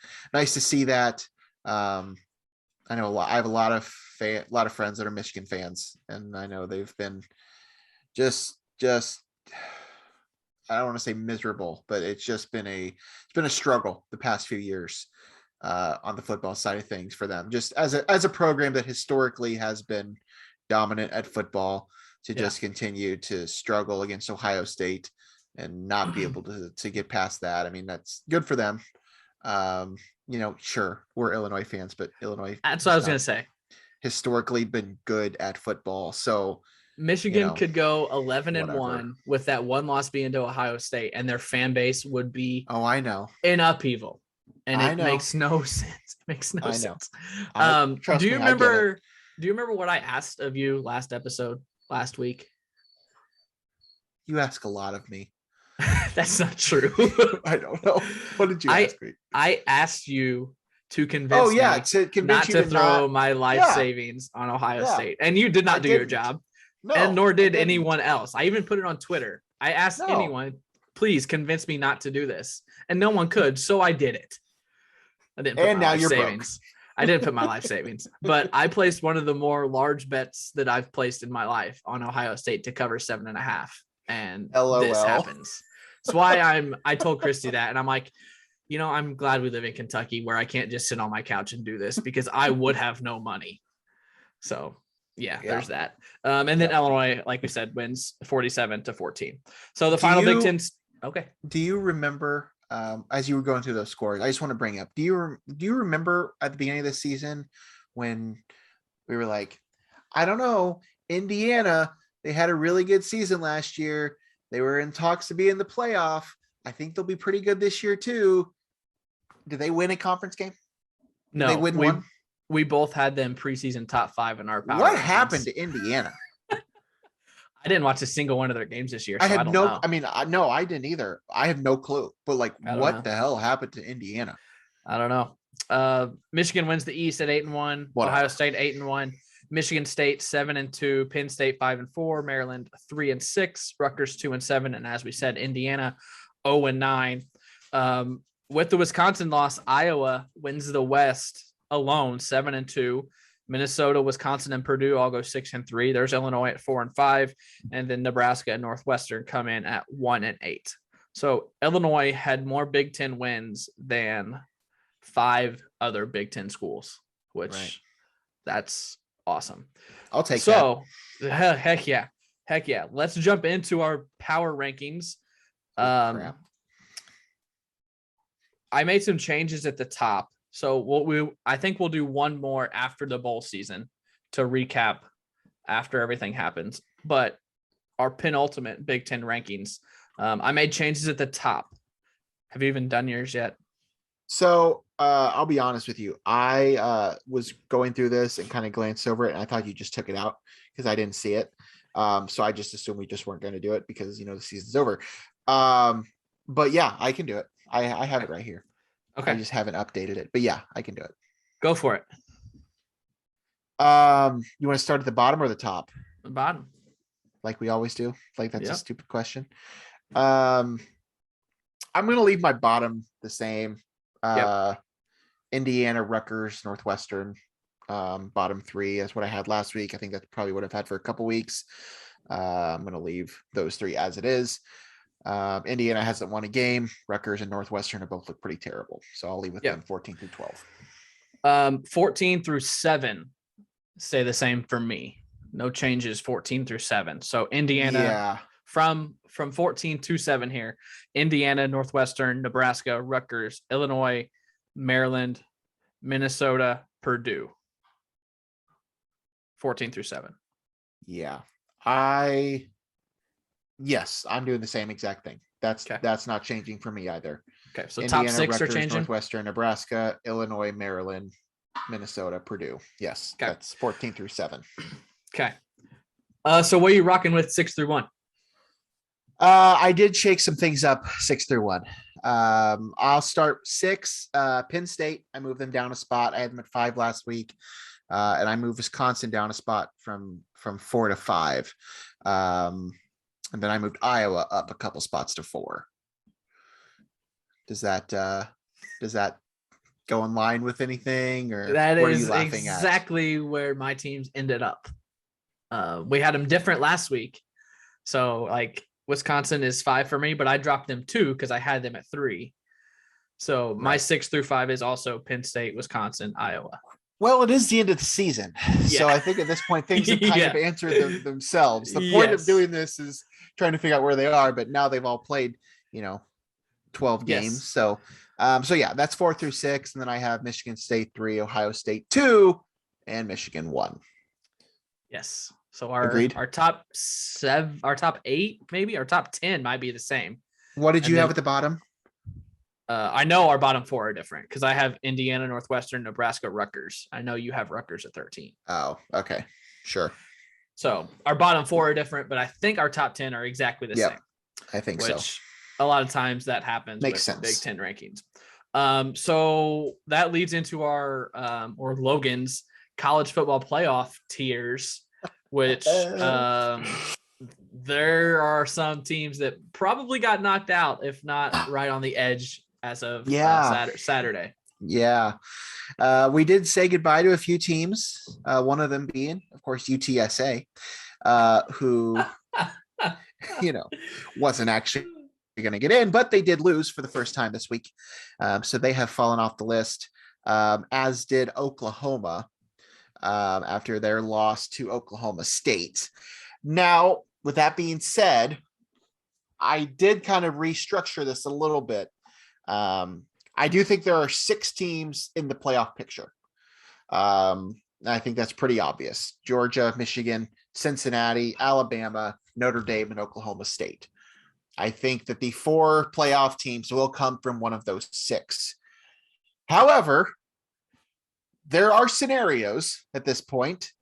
see that. I know I have a lot of friends that are Michigan fans, and I know they've been just I don't want to say miserable, but it's been a struggle the past few years on the football side of things for them, just as a program that historically has been dominant at football, to just continue to struggle against Ohio State and not be able to get past that. I mean, that's good for them. Sure, we're Illinois fans, but Illinois, that's what I was going to say, historically been good at football. So Michigan could go 11-1 with that one loss being to Ohio State, and their fan base would be in upheaval. And it makes no sense. It makes no sense. Do you remember what I asked of you last week? You ask a lot of me. That's not true. I don't know. What did you ask me? I asked you to convince me not to throw my life savings on Ohio State. And you did not do your job. No, and nor did anyone else. I even put it on Twitter. I asked anyone, please convince me not to do this. And no one could. So I did it. I didn't put my life savings. I didn't put my life savings, but I placed one of the more large bets that I've placed in my life on Ohio State to cover 7.5. And this happens. That's why I told Christy that. And I'm like, I'm glad we live in Kentucky, where I can't just sit on my couch and do this, because I would have no money. So there's that. And then Illinois, like we said, wins 47-14. So the final Big Ten. Okay. Do you remember, as you were going through those scores, I just want to bring up, do you remember at the beginning of the season when we were like, I don't know, Indiana, they had a really good season last year. They were in talks to be in the playoff. I think they'll be pretty good this year too. Did they win a conference game? No, they win one? We both had them preseason top 5 in our power. What happened to Indiana? I didn't watch a single one of their games this year. So I had no. I mean, no, I didn't either. I have no clue. But what the hell happened to Indiana? I don't know. Michigan wins the East at 8-1. Ohio State 8-1. Michigan State 7-2. Penn State 5-4. Maryland 3-6. Rutgers 2-7. And as we said, Indiana 0-9. With the Wisconsin loss, Iowa wins the West alone 7-2. Minnesota, Wisconsin, and Purdue all go 6-3. There's Illinois at 4-5, and then Nebraska and Northwestern come in at 1-8. So Illinois had more Big Ten wins than 5 other Big Ten schools, which that's awesome. I'll take that. So heck yeah. Let's jump into our power rankings. I made some changes at the top. So I think we'll do one more after the bowl season to recap after everything happens. But our penultimate Big Ten rankings, I made changes at the top. Have you even done yours yet? So I'll be honest with you. I was going through this and kind of glanced over it, and I thought you just took it out because I didn't see it. So I just assumed we just weren't going to do it because, the season's over. But yeah, I can do it. I have it right here. Okay. I just haven't updated it, but yeah, I can do it. Go for it. You want to start at the bottom or the top? The bottom. Like we always do. Like that's a stupid question. I'm going to leave my bottom the same. Indiana, Rutgers, Northwestern, bottom 3. That's what I had last week. I think that's probably what I've had for a couple weeks. I'm going to leave those 3 as it is. Indiana hasn't won a game. Rutgers and Northwestern have both looked pretty terrible. So I'll leave with them 14-12. 14 through 7 stay the same for me. No changes 14 through 7. So Indiana from 14 to 7 here. Indiana, Northwestern, Nebraska, Rutgers, Illinois, Maryland, Minnesota, Purdue. 14 through 7. Yeah. I'm doing the same exact thing. That's not changing for me either. Okay, so Indiana, top 6 Rutgers, are changing. Northwestern, Nebraska, Illinois, Maryland, Minnesota, Purdue. Yes, okay. That's 14 through 7. Okay. So what are you rocking with 6 through 1? I did shake some things up 6 through 1. I'll start 6. Penn State, I moved them down a spot. I had them at 5 last week. And I moved Wisconsin down a spot from 4 to 5. And then I moved Iowa up a couple spots to 4. Does that go in line with anything, or that what is are you laughing exactly at? where my teams ended up? We had them different last week. So like Wisconsin is 5 for me, but I dropped them 2 because I had them at 3. So my 6 through 5 is also Penn State, Wisconsin, Iowa. Well, it is the end of the season. So I think at this point, things have kind of answered themselves. The point of doing this is trying to figure out where they are, but now they've all played, 12 games. So that's 4 through 6. And then I have Michigan State 3, Ohio State 2, and Michigan 1. Yes. So our top 7, our top 8, maybe our top 10 might be the same. What did you have at the bottom? I know our bottom 4 are different because I have Indiana, Northwestern, Nebraska, Rutgers. I know you have Rutgers at 13. Oh, okay. Sure. So our bottom 4 are different, but I think our top 10 are exactly the same. I think so. A lot of times that happens Makes with sense. Big 10 rankings. So that leads into our or Logan's college football playoff tiers, which there are some teams that probably got knocked out, if not right on the edge as of Saturday. Yeah. We did say goodbye to a few teams. One of them being, of course, UTSA, who, wasn't actually going to get in, but they did lose for the first time this week. So they have fallen off the list, as did Oklahoma, after their loss to Oklahoma State. Now, with that being said, I did kind of restructure this a little bit. I do think there are 6 teams in the playoff picture. I think that's pretty obvious. Georgia, Michigan, Cincinnati, Alabama, Notre Dame, and Oklahoma State. I think that the 4 playoff teams will come from one of those 6. However, there are scenarios at this point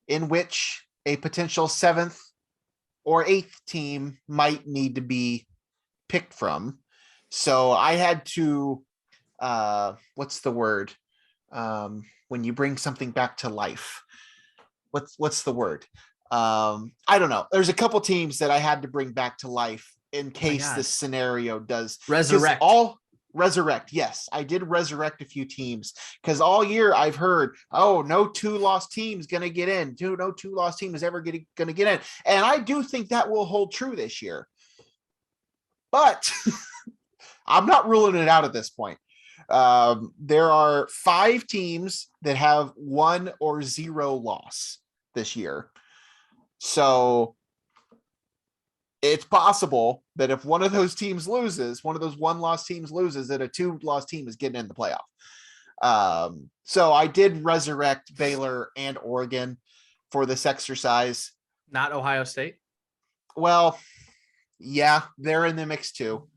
in which a potential 7th or 8th team might need to be picked from. So I had to, what's the word? When you bring something back to life, what's the word? I don't know. There's a couple teams that I had to bring back to life in case this scenario does resurrect. Yes, I did resurrect a few teams because all year I've heard, no 2-loss team's going to get in. No 2-loss team is ever going to get in. And I do think that will hold true this year. But I'm not ruling it out at this point. There are 5 teams that have 1 or 0 loss this year. So it's possible that if one of those teams loses, one of those 1-loss teams loses, that a 2-loss team is getting in the playoff. So I did resurrect Baylor and Oregon for this exercise. Not Ohio State? Well, yeah, they're in the mix too.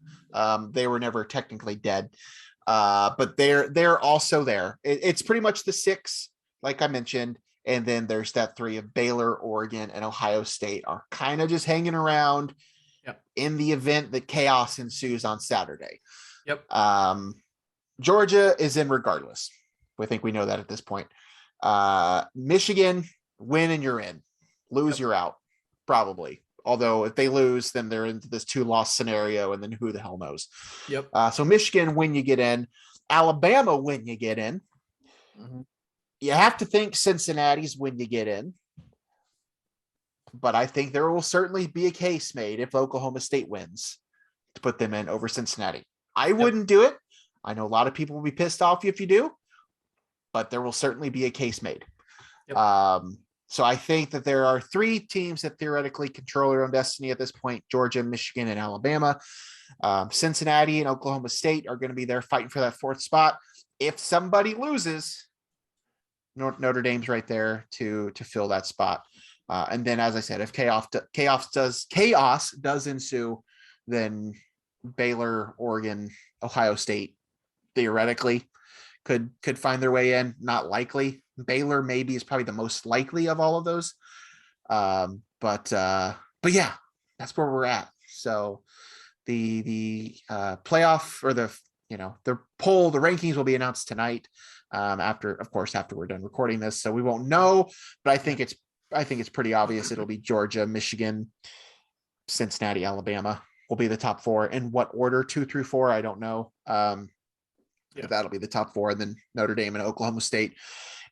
They were never technically dead, but they're also there. It's pretty much the 6, like I mentioned. And then there's that 3 of Baylor, Oregon, and Ohio State are kind of just hanging around in the event that chaos ensues on Saturday. Yep. Georgia is in regardless. I think we know that at this point. Michigan, win and you're in. Lose, you're out, probably. Although if they lose, then they're into this 2-loss scenario, and then who the hell knows? Yep. So Michigan, win, you get in. Alabama, win, you get in. Mm-hmm. You have to think Cincinnati's when you get in, but I think there will certainly be a case made if Oklahoma State wins to put them in over Cincinnati. I wouldn't do it. I know a lot of people will be pissed off if you do, but there will certainly be a case made. Yep. So I think that there are 3 teams that theoretically control their own destiny at this point: Georgia, Michigan, and Alabama. Cincinnati and Oklahoma State are going to be there fighting for that 4th spot. If somebody loses, Notre Dame's right there to fill that spot. And then, as I said, if chaos does ensue, then Baylor, Oregon, Ohio State theoretically could find their way in. Not likely. Baylor maybe is probably the most likely of all of those. But yeah, that's where we're at. So the playoff, or the poll, the rankings will be announced tonight. After we're done recording this, so we won't know, but I think it's pretty obvious. It'll be Georgia, Michigan, Cincinnati, Alabama will be the top 4. In what order, 2 through 4, I don't know. But that'll be the top 4, and then Notre Dame and Oklahoma State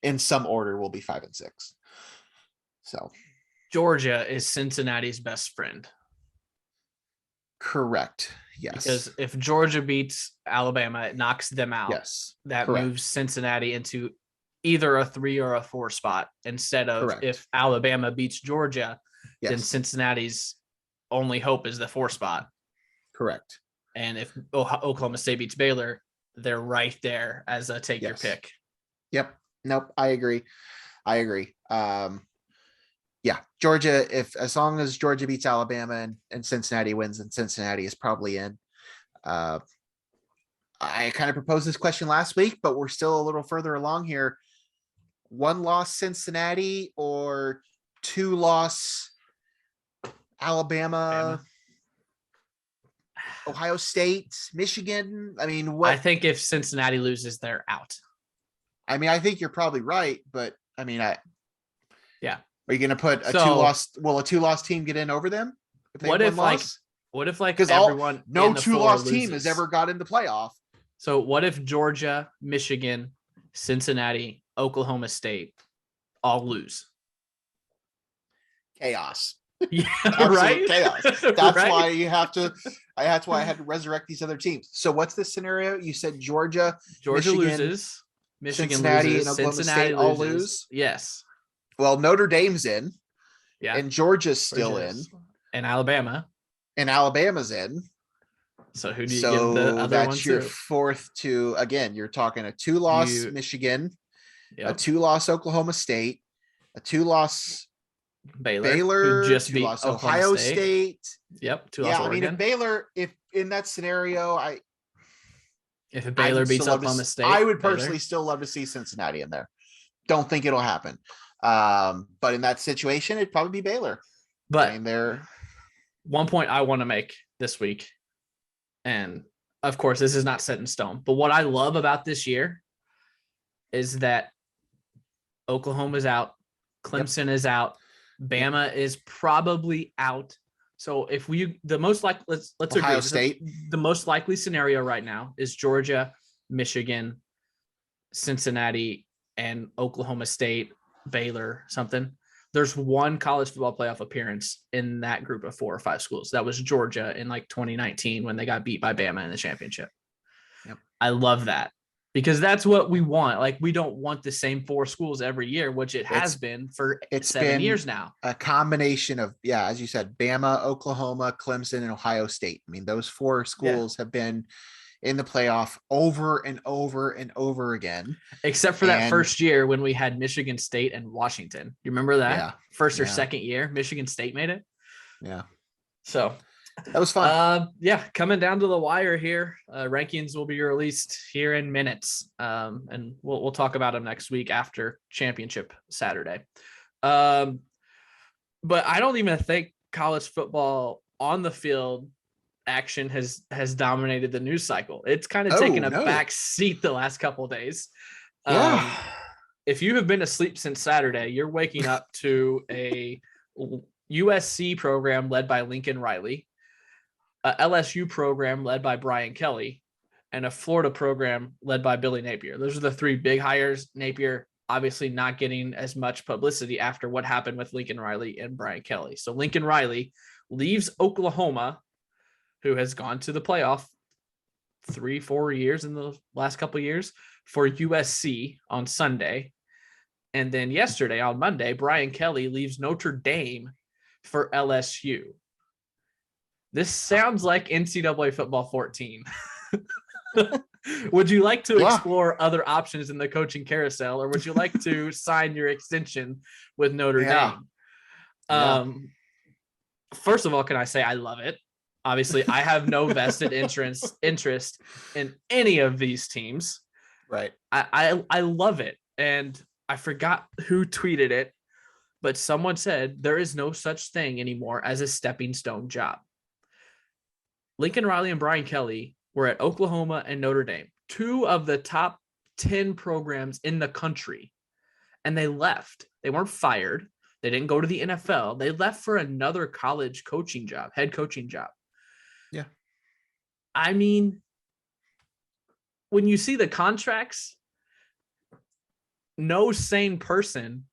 in some order will be 5 and 6. So Georgia is Cincinnati's best friend. Correct. Yes. Because if Georgia beats Alabama, it knocks them out. Yes. That Correct. moves Cincinnati into either a 3 or a 4 spot, instead of Correct. if Alabama beats Georgia, Yes. then Cincinnati's only hope is the 4 spot. Correct. And if Oklahoma State beats Baylor, they're right there as a take your pick. Yep. Nope. I agree. Yeah, Georgia, as long as Georgia beats Alabama and Cincinnati wins, and Cincinnati is probably in. I kind of proposed this question last week, but we're still a little further along here. 1-loss Cincinnati or 2-loss Alabama, Ohio State, Michigan. I mean, I think if Cincinnati loses, they're out. I mean, I think you're probably right, but I mean, yeah. Are you going to put a 2-loss? Will a 2-loss team get in over them? What if because everyone, no 2-loss team has ever got into playoff. So what if Georgia, Michigan, Cincinnati, Oklahoma State all lose? Chaos. Yeah, right. Chaos. That's right? why you have to. That's why I had to resurrect these other teams. So what's the scenario? You said Georgia Michigan, loses. Michigan Cincinnati loses. and Oklahoma Cincinnati State loses. all lose. Yes. Well, Notre Dame's in. Yeah. And Georgia's still in. And Alabama. And Alabama's in. So who do you give the other that's one your to? 4th to, again, you're talking a 2-loss Michigan, a 2-loss Oklahoma State, a 2-loss Baylor, who just beat Ohio State. Yep. 2-loss Yeah, Oregon. I mean, if Baylor, if in that scenario, if Baylor beats Oklahoma State, I would personally still love to see Cincinnati in there. Don't think it'll happen. But in that situation, it'd probably be Baylor. But I mean, they're one point I want to make this week, and of course, this is not set in stone, but what I love about this year is that Oklahoma's out, Clemson is out, Bama is probably out. So if the most likely, let's Ohio agree, State. the most likely scenario right now is Georgia, Michigan, Cincinnati, and Oklahoma State, Baylor, something. There's one college football playoff appearance in that group of 4 or 5 schools. That was Georgia in 2019 when they got beat by Bama in the championship. Yep. I love that because that's what we want. We don't want the same 4 schools every year, which has been for 7 years now. A combination of, as you said, Bama, Oklahoma, Clemson, and Ohio State. I mean, those 4 schools have been in the playoff over and over and over again. Except for that first year when we had Michigan State and Washington. You remember that? Yeah. First or second year, Michigan State made it. Yeah. So that was fun. Coming down to the wire here. Rankings will be released here in minutes. And we'll talk about them next week after championship Saturday. But I don't even think college football on the field action has dominated the news cycle. It's kind of taken a back seat the last couple of days. If you have been asleep since Saturday, you're waking up to a USC program led by Lincoln Riley, a LSU program led by Brian Kelly, and a Florida program led by Billy Napier. Those are the 3 big hires. Napier obviously not getting as much publicity after what happened with Lincoln Riley and Brian Kelly. So Lincoln Riley leaves Oklahoma, who has gone to the playoff 3-4 years in the last couple of years, for USC on Sunday. And then yesterday on Monday, Brian Kelly leaves Notre Dame for LSU. This sounds like NCAA football 14. Would you like to explore other options in the coaching carousel, or would you like to sign your extension with Notre Dame? First of all, can I say I love it? Obviously, I have no vested interest in any of these teams. Right. I love it. And I forgot who tweeted it, but someone said there is no such thing anymore as a stepping stone job. Lincoln Riley and Brian Kelly were at Oklahoma and Notre Dame, 2 of the top 10 programs in the country. And they left. They weren't fired. They didn't go to the NFL. They left for another college coaching job, head coaching job. Yeah. I mean, when you see the contracts, no sane person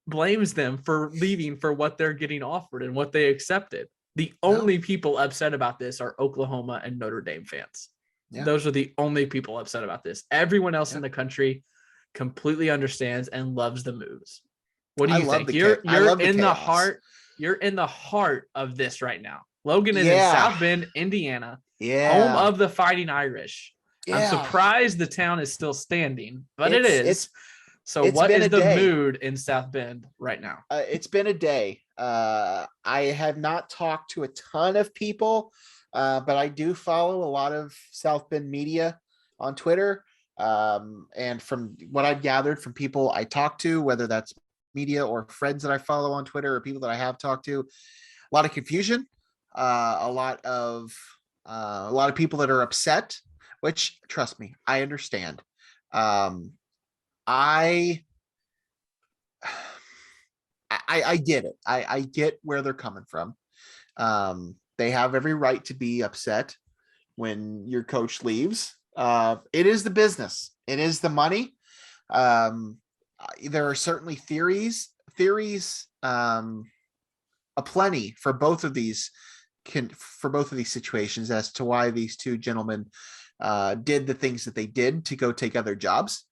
blames them for leaving for what they're getting offered and what they accepted. The only people upset about this are Oklahoma and Notre Dame fans. Yeah. Those are the only people upset about this. Everyone else in the country completely understands and loves the moves. What do you think? You're in the heart. You're in the heart of this right now. Logan is in South Bend, Indiana, home of the Fighting Irish. I'm surprised the town is still standing, but it is. So what is the mood in South Bend right now? It's been a day. I have not talked to a ton of people, but I do follow a lot of South Bend media on Twitter. And from what I've gathered from people I talk to, whether that's media or friends that I follow on Twitter or people that I have talked to, a lot of confusion, a lot of people that are upset, which, trust me, I understand. I get it. I get where they're coming from. They have every right to be upset when your coach leaves. It is the business. It is the money. There are certainly theories aplenty for both of these situations as to why these two gentlemen did the things that they did to go take other jobs.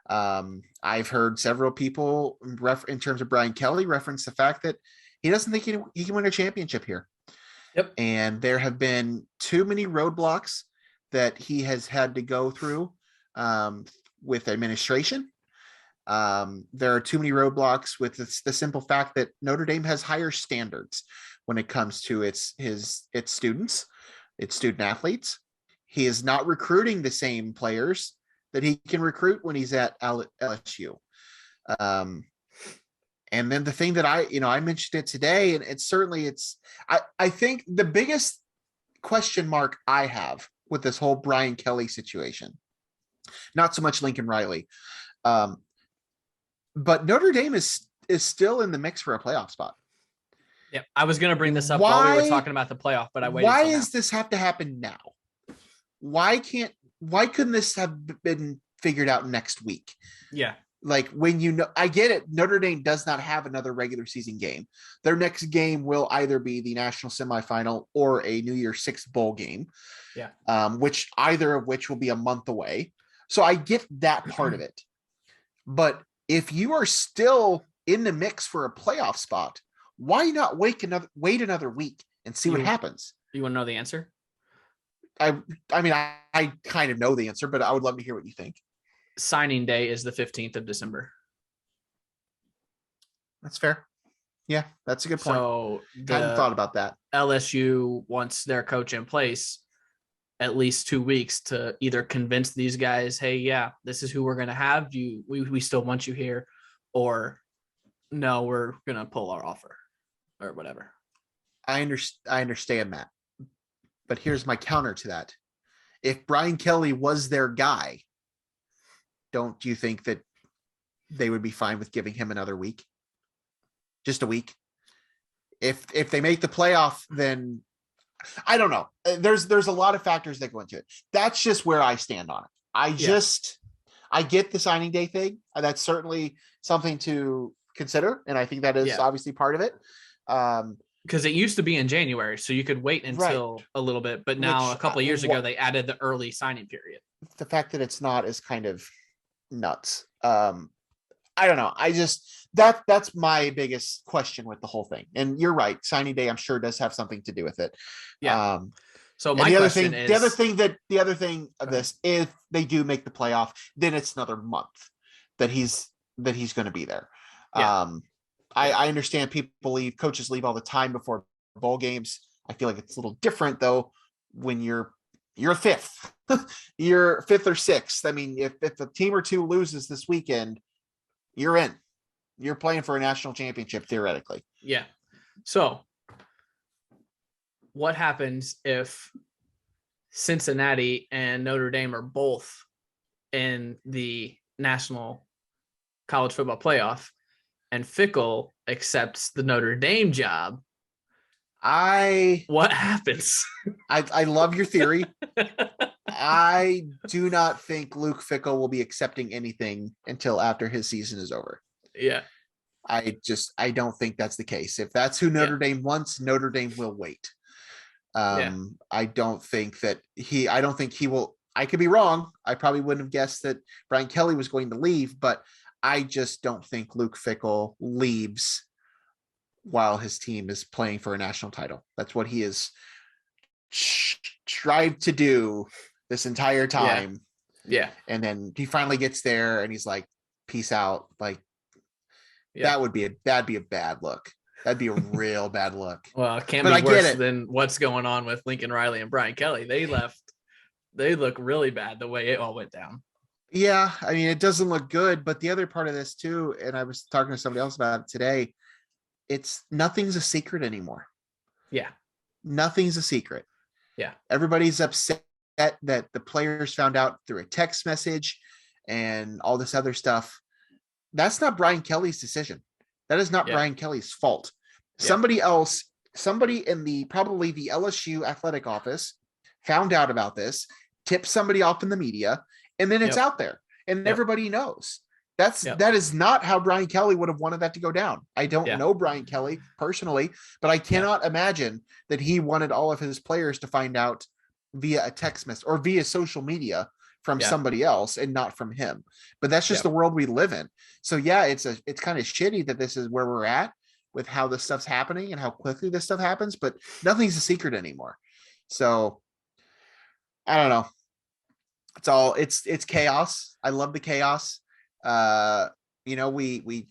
I've heard several people in terms of Brian Kelly reference the fact that he doesn't think he can win a championship here. Yep. And there have been too many roadblocks that he has had to go through with administration. There are too many roadblocks with the simple fact that Notre Dame has higher standards when it comes to its students, its student athletes. He is not recruiting the same players that he can recruit when he's at LSU. And then the thing that I mentioned it today, and I think the biggest question mark I have with this whole Brian Kelly situation, not so much Lincoln Riley, but Notre Dame is still in the mix for a playoff spot. Yeah, I was going to bring this up while we were talking about the playoff, but I waited. Why does this have to happen now? Why couldn't this have been figured out next week? Yeah. Like when I get it. Notre Dame does not have another regular season game. Their next game will either be the national semifinal or a New Year's Six bowl game. Yeah. Either of which will be a month away. So I get that part of it. But if you are still in the mix for a playoff spot, why not wait another week and see what happens? You want to know the answer? I mean, I kind of know the answer, but I would love to hear what you think. Signing day is the 15th of December. That's fair. Yeah, that's a good point. So I hadn't thought about that. LSU wants their coach in place at least 2 weeks to either convince these guys, hey, yeah, this is who we're going to have. We still want you here, or no, we're going to pull our offer or whatever. I understand that. But here's my counter to that. If Brian Kelly was their guy, don't you think that they would be fine with giving him another week? Just a week? If they make the playoff, then I don't know. There's a lot of factors that go into it. That's just where I stand on it. I get the signing day thing. That's certainly something to consider. And I think that is obviously part of it. Because it used to be in January, so you could wait until a little bit. But now a couple of years ago, they added the early signing period. The fact that it's not is kind of nuts. I don't know. I just that's my biggest question with the whole thing. And you're right. Signing day, I'm sure, does have something to do with it. Yeah. So my the question is the other thing of this, if they do make the playoff, then it's another month that he's going to be there. Yeah. I understand coaches leave all the time before bowl games. I feel like it's a little different though when you're fifth, you're fifth or sixth. I mean, if a team or two loses this weekend, you're in. You're playing for a national championship theoretically. Yeah. So what happens if Cincinnati and Notre Dame are both in the national college football playoff and Fickell accepts the Notre Dame job? What happens? I love your theory. I do not think Luke Fickell will be accepting anything until after his season is over. Yeah. I don't think that's the case. If that's who Notre Dame wants, Notre Dame will wait. I don't think he will. I could be wrong. I probably wouldn't have guessed that Brian Kelly was going to leave, but I just don't think Luke Fickell leaves while his team is playing for a national title. That's what he has tried to do this entire time. Yeah. And then he finally gets there and he's like, peace out. Like that'd be a bad look. That'd be a real bad look. Well, it can't be worse than what's going on with Lincoln Riley and Brian Kelly. They left. They look really bad the way it all went down. Yeah. I mean, it doesn't look good, but the other part of this too, and I was talking to somebody else about it today, nothing's a secret anymore. Yeah. Nothing's a secret. Yeah. Everybody's upset that the players found out through a text message and all this other stuff. That's not Brian Kelly's decision. That is not Brian Kelly's fault. Yeah. Somebody in probably the LSU athletic office found out about this, tipped somebody off in the media, and then it's out there and everybody knows. That is not how Brian Kelly would have wanted that to go down. I don't know Brian Kelly personally, but I cannot imagine that he wanted all of his players to find out via a text message or via social media from somebody else and not from him. But that's just the world we live in. So it's kind of shitty that this is where we're at with how this stuff's happening and how quickly this stuff happens, but nothing's a secret anymore. So I don't know. It's chaos. I love the chaos. We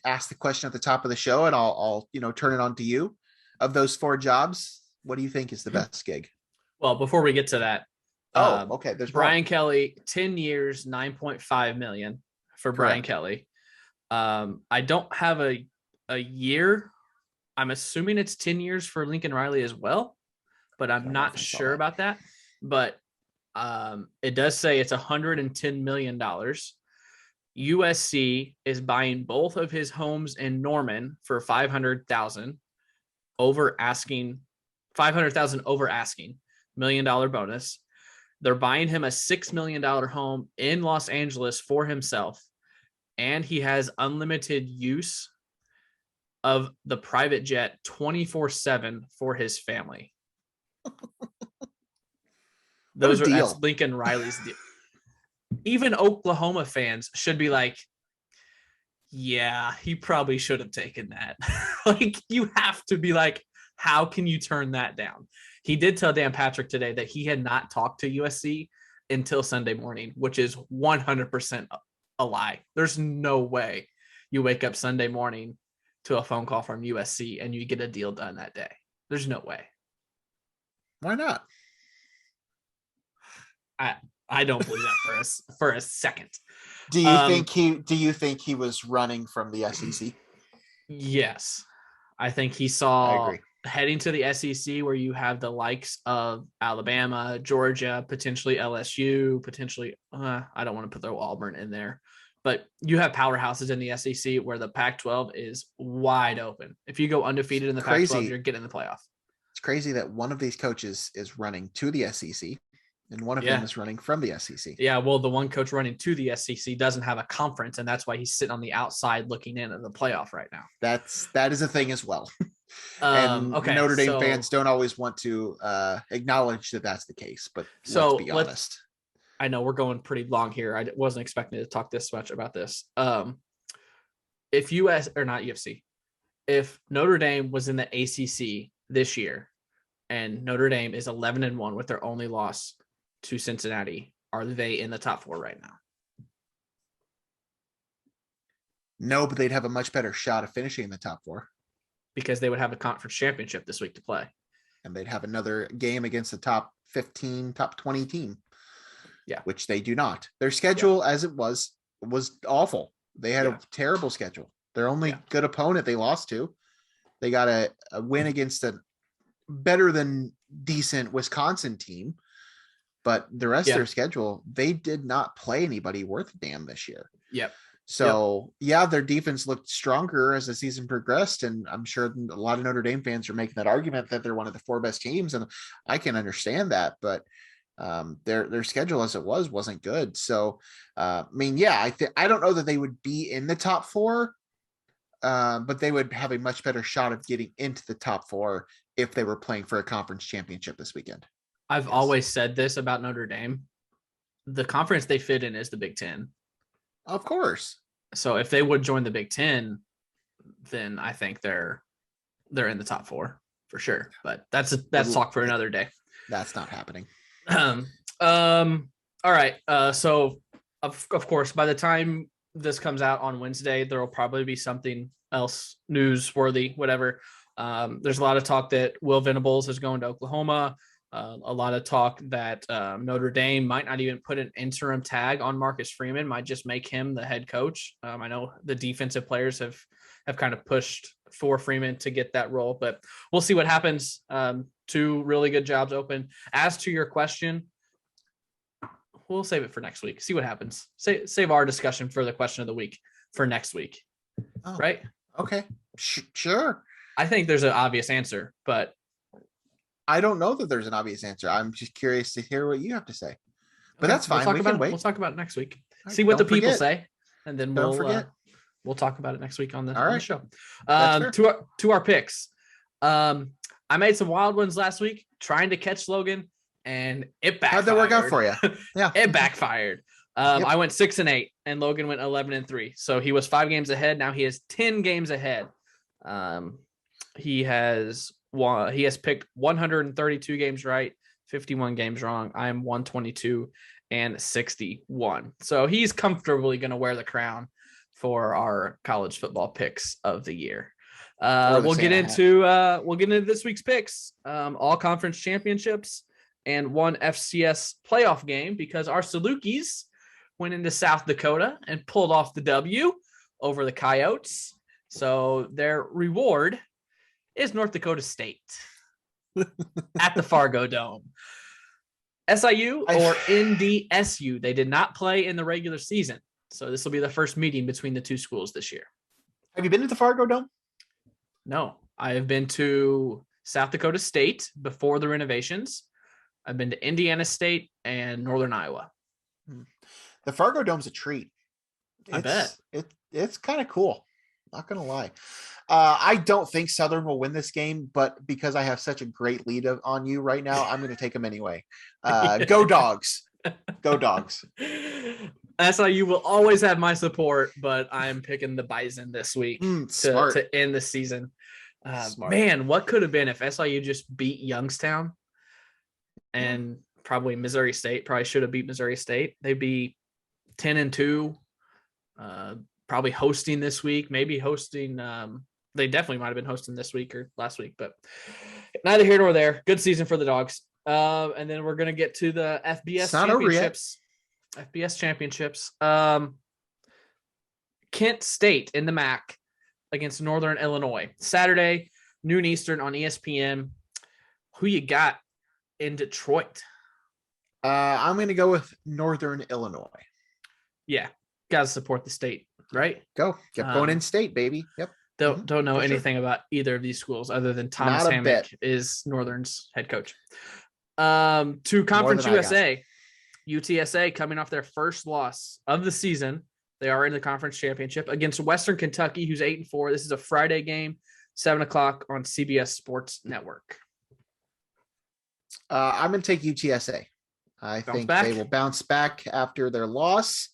asked the question at the top of the show, and I'll turn it on to you. Of those 4 jobs, what do you think is the best gig? Well, before we get to that, okay. There's Brian Kelly, 10 years, $9.5 million for Brian Kelly. I don't have a year. I'm assuming it's 10 years for Lincoln Riley as well, but I'm not sure about that. But it does say it's $110 million. USC is buying both of his homes in Norman for $500,000 over asking, $1 million bonus. They're buying him a $6 million home in Los Angeles for himself, and he has unlimited use of the private jet 24/7 for his family. That's Lincoln Riley's deal. Even Oklahoma fans should be like, yeah, he probably should have taken that. Like, you have to be like, how can you turn that down? He did tell Dan Patrick today that he had not talked to USC until Sunday morning, which is 100% a lie. There's no way you wake up Sunday morning to a phone call from USC and you get a deal done that day. There's no way. Why not? I don't believe that for a second. Do you think he was running from the SEC? Yes. I think he saw heading to the SEC where you have the likes of Alabama, Georgia, potentially LSU, potentially I don't want to put the Auburn in there, but you have powerhouses in the SEC where the Pac-12 is wide open. If you go undefeated in the Pac-12, you're getting the playoff. It's crazy that one of these coaches is running to the SEC. And one of them is running from the SEC. Yeah, well, the one coach running to the SEC doesn't have a conference, and that's why he's sitting on the outside looking in at the playoff right now. That is a thing as well. And Notre Dame fans don't always want to acknowledge that that's the case, but let's be honest. I know we're going pretty long here. I wasn't expecting to talk this much about this. If if Notre Dame was in the ACC this year and Notre Dame is 11-1 with their only loss to Cincinnati, are they in the top 4 right now? No, but they'd have a much better shot of finishing in the top 4 because they would have a conference championship this week to play. And they'd have another game against the top 15, top 20 team. Yeah. Which they do not. Their schedule as it was awful. They had a terrible schedule. Their only good opponent they lost to, they got a win against a better than decent Wisconsin team. But the rest of their schedule, they did not play anybody worth a damn this year. Yep. So, their defense looked stronger as the season progressed. And I'm sure a lot of Notre Dame fans are making that argument that they're one of the 4 best teams. And I can understand that. But their schedule as it wasn't good. So, I don't know that they would be in the top 4, but they would have a much better shot of getting into the top 4 if they were playing for a conference championship this weekend. I've always said this about Notre Dame. The conference they fit in is the Big Ten. Of course. So if they would join the Big Ten, then I think they're in the top 4 for sure. But that's talk for another day. That's not happening. All right. So of course, by the time this comes out on Wednesday, there will probably be something else newsworthy, whatever. There's a lot of talk that Will Venables is going to Oklahoma. A lot of talk that Notre Dame might not even put an interim tag on Marcus Freeman, might just make him the head coach. I know the defensive players have kind of pushed for Freeman to get that role, but we'll see what happens. 2 really good jobs open. As to your question, we'll save it for next week. See what happens. Save our discussion for the question of the week for next week. Oh, right? Okay. Sure. I think there's an obvious answer, but I don't know that there's an obvious answer. I'm just curious to hear what you have to say. But that's fine. We'll talk about it next week. See what the people say, and then we'll talk about it next week on the show. To our picks. I made some wild ones last week trying to catch Logan, and it backfired. How'd that work out for you? Yeah, it backfired. I went 6-8, and Logan went 11-3. So he was 5 games ahead. Now he is 10 games ahead. He has picked 132 games right, 51 games wrong. I am 122 and 61. So he's comfortably going to wear the crown for our college football picks of the year. We'll get into this week's picks, all conference championships and 1 FCS playoff game, because our Salukis went into South Dakota and pulled off the W over the Coyotes. So their reward is North Dakota State at the Fargo Dome. SIU or NDSU, they did not play in the regular season. So this will be the first meeting between the 2 schools this year. Have you been to the Fargo Dome? No, I have been to South Dakota State before the renovations. I've been to Indiana State and Northern Iowa. The Fargo Dome's a treat. I bet. It's kind of cool. Not going to lie. I don't think Southern will win this game, but because I have such a great lead on you right now, I'm going to take them anyway. Go Dogs. Go Dogs. SIU will always have my support, but I'm picking the Bison this week to end the season. Man, what could have been if SIU just beat Youngstown and probably Missouri State? Probably should have beat Missouri State. They'd be 10-2, probably hosting this week, maybe hosting. They definitely might have been hosting this week or last week, but neither here nor there. Good season for the Dogs. And then we're going to get to the FBS championships. FBS championships. Kent State in the MAC against Northern Illinois. Saturday, noon Eastern on ESPN. Who you got in Detroit? I'm going to go with Northern Illinois. Yeah, got to support the state, right? Kept going in state, baby. Yep. Don't know anything about either of these schools other than Thomas Hammock is Northern's head coach. To Conference USA, UTSA coming off their first loss of the season. They are in the conference championship against Western Kentucky, who's 8-4. This is a Friday game, 7:00 on CBS Sports Network. I'm going to take UTSA. I think they will bounce back after their loss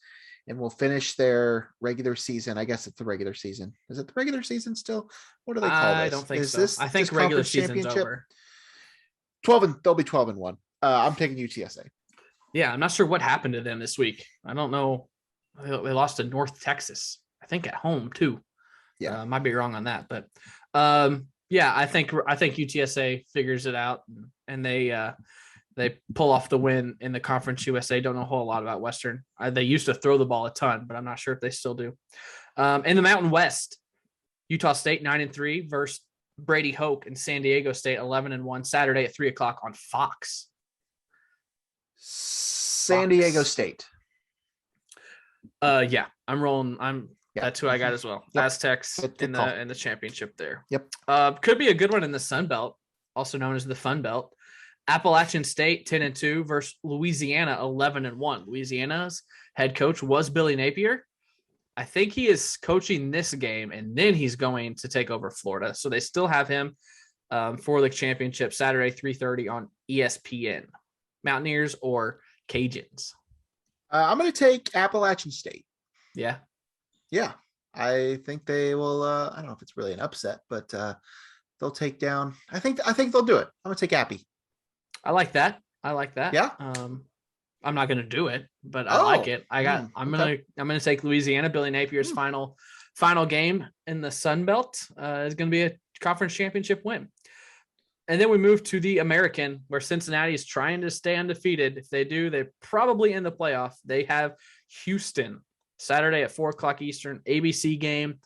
and will finish their regular season. I guess it's the regular season. Is it the regular season still? What do they call this? I don't think Is so. this I think just regular conference season's championship? over. They'll be 12-1. I'm taking UTSA. Yeah, I'm not sure what happened to them this week. I don't know. They lost to North Texas, I think at home too. Yeah, might be wrong on that, but yeah, I think UTSA figures it out, and they pull off the win in the Conference USA. Don't know a whole lot about Western. They used to throw the ball a ton, but I'm not sure if they still do. In the Mountain West, Utah State 9-3 versus Brady Hoke and San Diego State 11-1 Saturday at 3:00 on Fox. San Diego State. Yeah, I'm rolling. That's who I got as well. Yep. Aztecs in the championship there. Yep. Could be a good one in the Sun Belt, also known as the Fun Belt. Appalachian State 10-2 versus Louisiana 11-1. Louisiana's head coach was Billy Napier. I think he is coaching this game, and then he's going to take over Florida. So they still have him for the championship Saturday 3:30 on ESPN. Mountaineers or Cajuns? I'm going to take Appalachian State. Yeah. Yeah. I think they will. I don't know if it's really an upset, but they'll take down. I think they'll do it. I'm going to take Appy. I like that. Yeah. I'm not going to do it, but I like it. I'm going to take Louisiana. Billy Napier's final game in the Sun Belt is going to be a conference championship win. And then we move to the American, where Cincinnati is trying to stay undefeated. If they do, they're probably in the playoff. They have Houston Saturday at 4:00 Eastern, ABC game.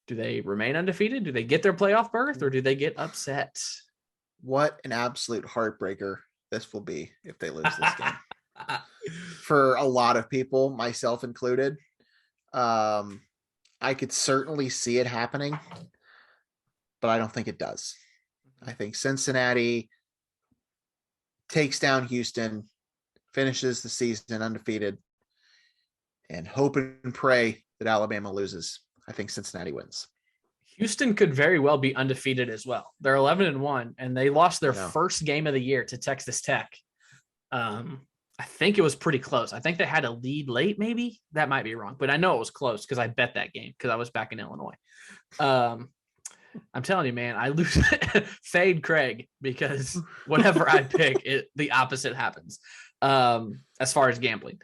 Do they remain undefeated? Do they get their playoff berth, or do they get upset? What an absolute heartbreaker this will be if they lose this game. For a lot of people, myself included. I could certainly see it happening, but I don't think it does. I think Cincinnati takes down Houston, finishes the season undefeated, and hope and pray that Alabama loses. I think Cincinnati wins. Houston could very well be undefeated as well. They're 11-1, and they lost their first game of the year to Texas Tech. I think it was pretty close. I think they had a lead late, maybe. That might be wrong, but I know it was close because I bet that game because I was back in Illinois. I'm telling you, man, I lose fade Craig because whatever I pick, the opposite happens as far as gambling.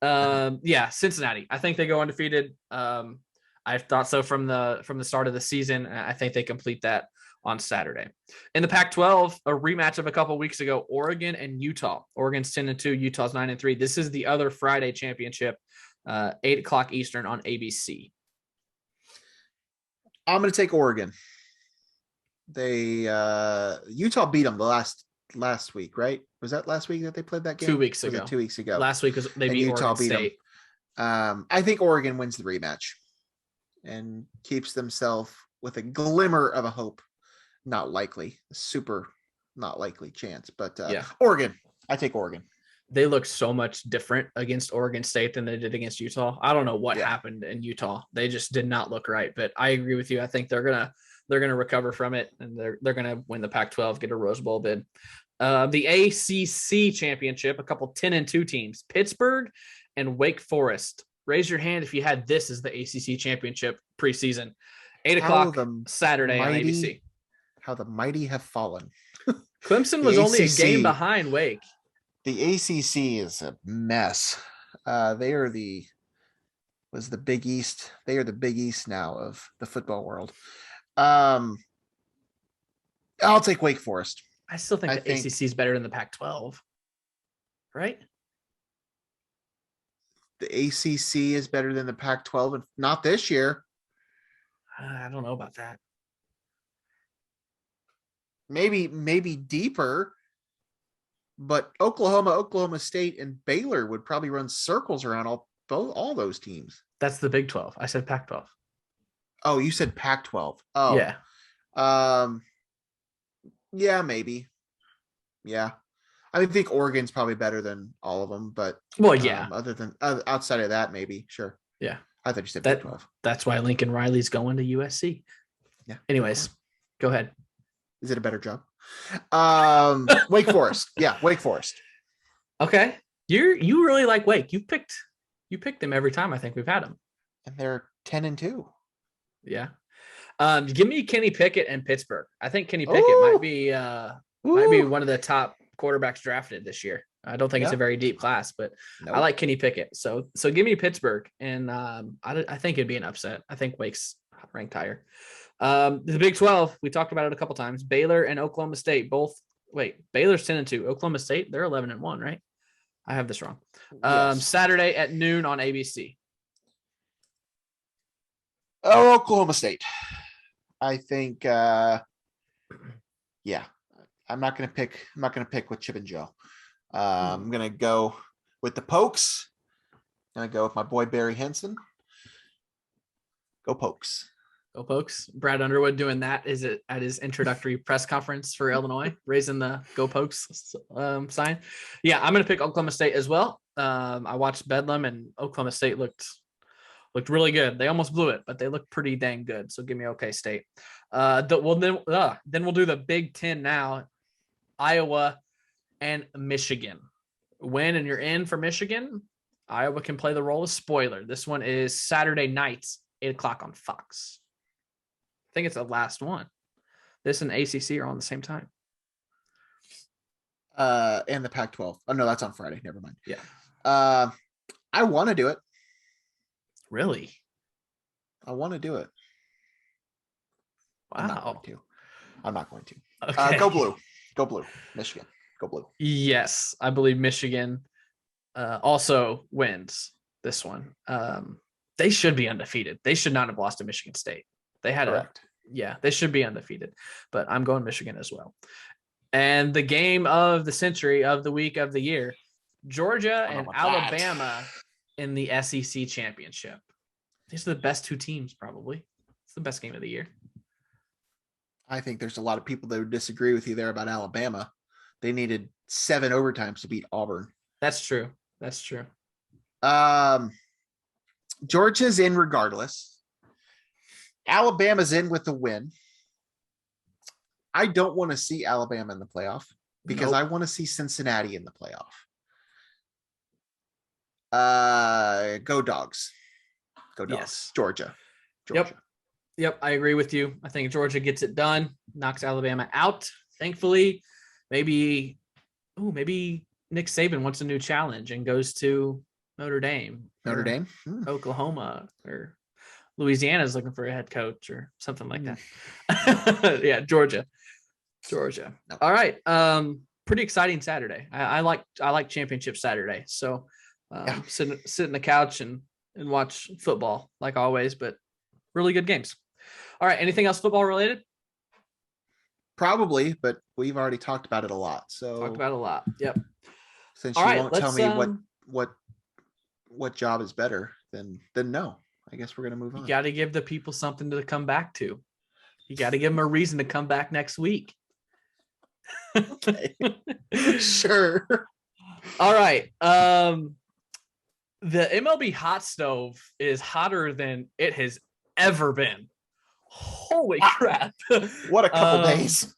Yeah, Cincinnati. I think they go undefeated. I thought so from the start of the season. I think they complete that on Saturday. In the Pac-12, a rematch of a couple of weeks ago, Oregon and Utah. Oregon's 10-2, Utah's 9-3. This is the other Friday championship, 8:00 Eastern on ABC. I'm going to take Oregon. Utah beat them the last week, right? Was that last week that they played that game? 2 weeks ago. 2 weeks ago. Last week they beat Utah, Oregon State. I think Oregon wins the rematch and keeps themselves with a glimmer of a hope. Not likely, super not likely chance, but Oregon. I take Oregon. They look so much different against Oregon State than they did against Utah. I don't know what happened in Utah. They just did not look right, but I agree with you. I think they're gonna recover from it, and they're gonna win the Pac-12, get a Rose Bowl bid. The ACC championship, a couple 10-2 teams, Pittsburgh and Wake Forest. Raise your hand if you had this as the ACC championship preseason. 8:00 Saturday on ABC. How the mighty have fallen. Clemson was only a game behind Wake. The ACC is a mess. They are the Big East. They are the Big East now of the football world. I'll take Wake Forest. I still think the ACC is better than the Pac-12, right? The ACC is better than the Pac-12, and not this year. I don't know about that. Maybe deeper, but Oklahoma State, and Baylor would probably run circles around all those teams. That's the Big 12. I said Pac-12. Oh, you said Pac-12. Oh, yeah. Yeah, maybe. Yeah, I think Oregon's probably better than all of them, but other than outside of that, maybe sure. Yeah, I thought you said Pac-12. That's why Lincoln Riley's going to USC. Yeah. Anyways, go ahead. Is it a better job? Wake Forest. Yeah, Wake Forest. Okay. You really like Wake. You picked them every time I think we've had them. And they're 10-2. Yeah. Give me Kenny Pickett and Pittsburgh. I think Kenny Pickett might be one of the top quarterbacks drafted this year. I don't think it's a very deep class, but I like Kenny Pickett. So give me Pittsburgh, and I think it'd be an upset. I think Wake's ranked higher. The Big 12, we talked about it a couple times. Baylor and Oklahoma State Baylor's 10-2. Oklahoma State, they're 11-1, right? I have this wrong. Yes. Saturday at noon on ABC. Oh, Oklahoma State. I think I'm not gonna pick with Chip and Joe. I'm gonna go with the Pokes. I'm gonna go with my boy Barry Henson. Go Pokes. Go Pokes. Brad Underwood doing that is it at his introductory press conference for Illinois, raising the Go Pokes sign. Yeah, I'm gonna pick Oklahoma State as well. I watched Bedlam and Oklahoma State looked really good. They almost blew it, but they looked pretty dang good. So give me OK State. Then we'll do the Big Ten now. Iowa and Michigan. Win and you're in for Michigan. Iowa can play the role of spoiler. This one is Saturday nights, 8:00 on Fox. I think it's the last one. This and ACC are on the same time. And the Pac-12. Oh no, that's on Friday. Never mind. Yeah. I want to do it. Really? I want to do it. Wow. I'm not going to. Okay. Go blue. Go blue. Michigan. Go blue. Yes, I believe Michigan also wins this one. They should be undefeated. They should not have lost to Michigan State. They had they should be undefeated, but I'm going Michigan as well. And the game of the century, of the week, of the year, Georgia and Alabama in the SEC championship. These are the best two teams, probably. It's the best game of the year. I think there's a lot of people that would disagree with you there about Alabama. They needed 7 overtimes to beat Auburn. That's true. Georgia's in regardless. Alabama's in with the win. I don't want to see Alabama in the playoff because I want to see Cincinnati in the playoff. Go Dogs. Go Dogs. Yes. Georgia. Yep, I agree with you. I think Georgia gets it done, knocks Alabama out. Thankfully, maybe Nick Saban wants a new challenge and goes to Notre Dame, Oklahoma, or Louisiana's looking for a head coach or something like that. Yeah, Georgia. No. All right. Pretty exciting Saturday. I like championship Saturday. So sit on the couch and watch football like always, but really good games. All right. Anything else football related? Probably, but we've already talked about it a lot. Yep. Since you won't tell me what job is better, then no. I guess we're gonna move on. You got to give the people something to come back to. You got to give them a reason to come back next week. Okay. Sure. All right. The MLB Hot Stove is hotter than it has ever been. Holy crap. What a couple days.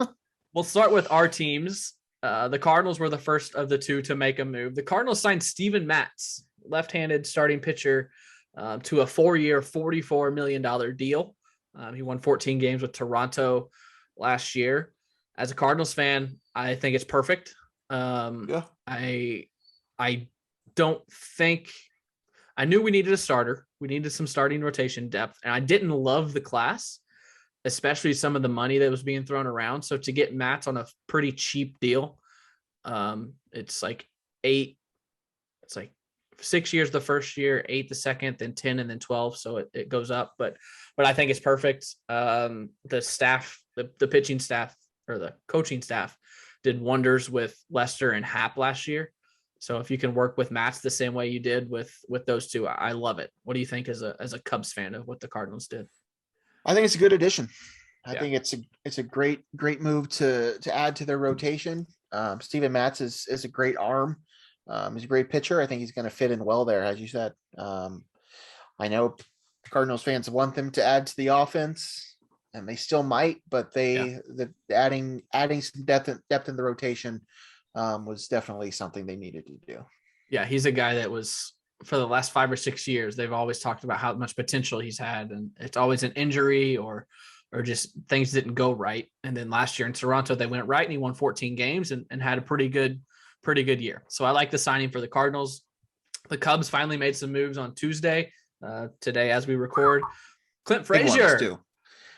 We'll start with our teams. The Cardinals were the first of the two to make a move. The Cardinals signed Steven Matz, left-handed starting pitcher, to a 4-year, $44 million deal. He won 14 games with Toronto last year. As a Cardinals fan, I think it's perfect. I don't think – I knew we needed a starter. We needed some starting rotation depth, and I didn't love the class, especially some of the money that was being thrown around. So to get Matz on a pretty cheap deal, it's like 6 years the first year, 8 the second, then 10, and then 12. So it goes up, but I think it's perfect. The staff, the pitching staff or the coaching staff did wonders with Lester and Happ last year. So if you can work with Matz the same way you did with those two, I love it. What do you think as a Cubs fan of what the Cardinals did? I think it's a good addition. I think it's a great move to add to their rotation. Steven Matz is a great arm. He's a great pitcher. I think he's going to fit in well there, as you said. I know Cardinals fans want them to add to the offense, and they still might, but adding some depth in the rotation was definitely something they needed to do. Yeah, he's a guy that was, for the last 5 or 6 years, they've always talked about how much potential he's had, and it's always an injury or just things didn't go right. And then last year in Toronto, they went right and he won 14 games and had a pretty good year. So I like the signing for the Cardinals. The Cubs finally made some moves on Tuesday, today as we record. Clint Frazier.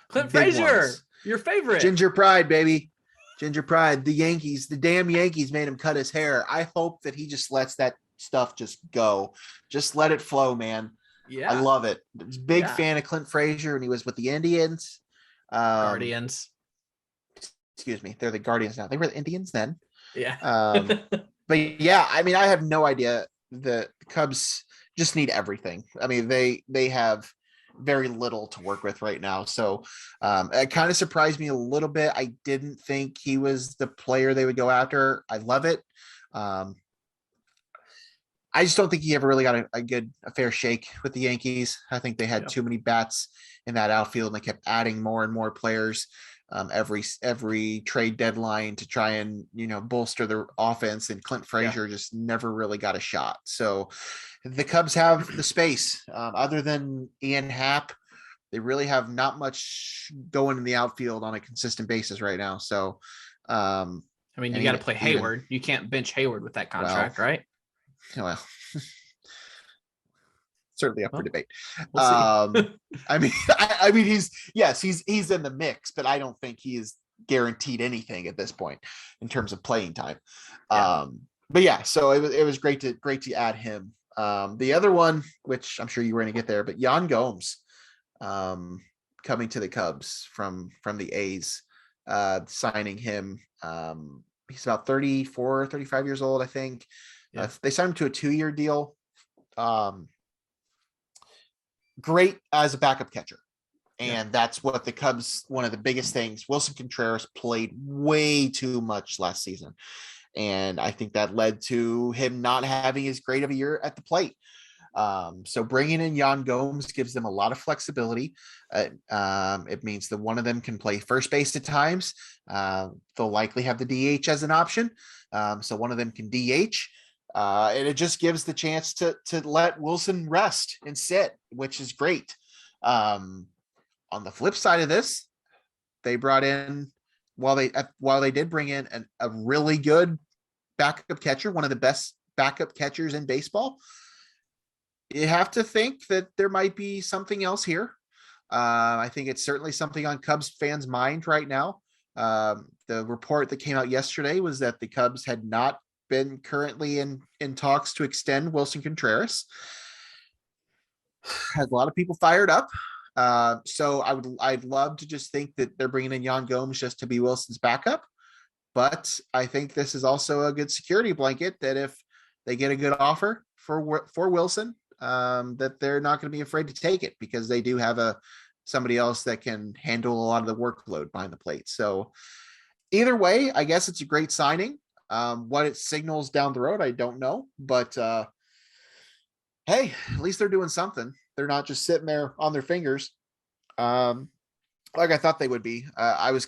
Clint Frazier, your favorite. Ginger Pride, baby. Ginger Pride. The Yankees, the damn Yankees made him cut his hair. I hope that he just lets that stuff just go. Just let it flow, man. Yeah. I love it. Big fan of Clint Frazier when he was with the Indians. Guardians. Excuse me. They're the Guardians now. They were the Indians then. Yeah. But yeah, I mean, I have no idea. The Cubs just need everything. I mean, they have very little to work with right now. So it kind of surprised me a little bit. I didn't think he was the player they would go after. I love it. I just don't think he ever really got a fair shake with the Yankees. I think they had too many bats in that outfield, and they kept adding more and more players every trade deadline to try and, bolster their offense. And Clint Frazier just never really got a shot. So the Cubs have the space. Other than Ian Happ, they really have not much going in the outfield on a consistent basis right now. So, I mean, you got to play Hayward. You can't bench Hayward with that contract, right? Well, certainly up for debate. We'll I mean, he's in the mix, but I don't think he is guaranteed anything at this point in terms of playing time. But yeah, so it was great to add him. The other one, which I'm sure you were going to get there, but Yan Gomes, coming to the Cubs from the A's, signing him. He's about 34, 35 years old, I think. They signed him to a 2-year deal. Great as a backup catcher. And that's what the Cubs, one of the biggest things, Wilson Contreras played way too much last season. And I think that led to him not having as great of a year at the plate. So bringing in Yan Gomes gives them a lot of flexibility. It means that one of them can play first base at times. They'll likely have the DH as an option. So one of them can DH. And it just gives the chance to let Wilson rest and sit, which is great. On the flip side of this, they brought in, while they did bring in a really good backup catcher, one of the best backup catchers in baseball, you have to think that there might be something else here. I think it's certainly something on Cubs fans' mind right now. The report that came out yesterday was that the Cubs had not been currently in talks to extend Wilson Contreras. Has a lot of people fired up. So I'd love to just think that they're bringing in Yan Gomes just to be Wilson's backup. But I think this is also a good security blanket that if they get a good offer for Wilson, that they're not going to be afraid to take it, because they do have somebody else that can handle a lot of the workload behind the plate. So either way, I guess it's a great signing. What it signals down the road, I don't know, but hey, at least they're doing something. They're not just sitting there on their fingers, like I thought they would be. I was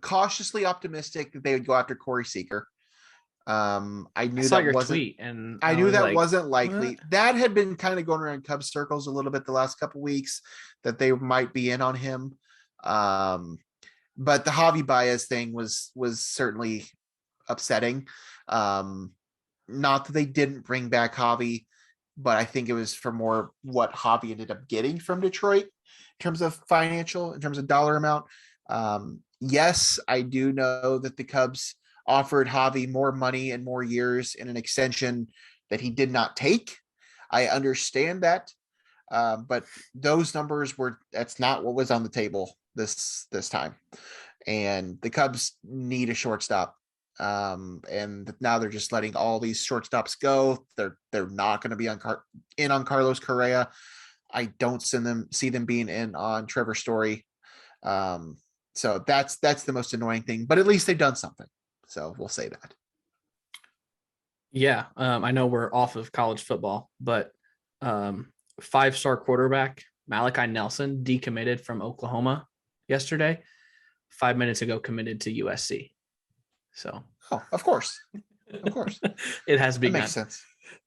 cautiously optimistic that they would go after Corey Seager. I knew that your wasn't tweet, and I knew that like, wasn't likely. what? That had been kind of going around Cubs circles a little bit the last couple weeks, that they might be in on him. But the Javi Baez thing was certainly upsetting. Not that they didn't bring back Javi, but I think it was for more what Javi ended up getting from Detroit in terms of in terms of dollar amount. Yes, I do know that the Cubs offered Javi more money and more years in an extension that he did not take. I understand that. But those numbers that's not what was on the table this time. And the Cubs need a shortstop. And now they're just letting all these shortstops go. They're not going to be on Carlos Correa. I don't see them being in on Trevor Story. So that's the most annoying thing, but at least they've done something. So we'll say that. Yeah. I know we're off of college football, but 5-star quarterback Malachi Nelson decommitted from Oklahoma yesterday. 5 minutes ago, committed to USC. So, of course, it has that begun. makes sense.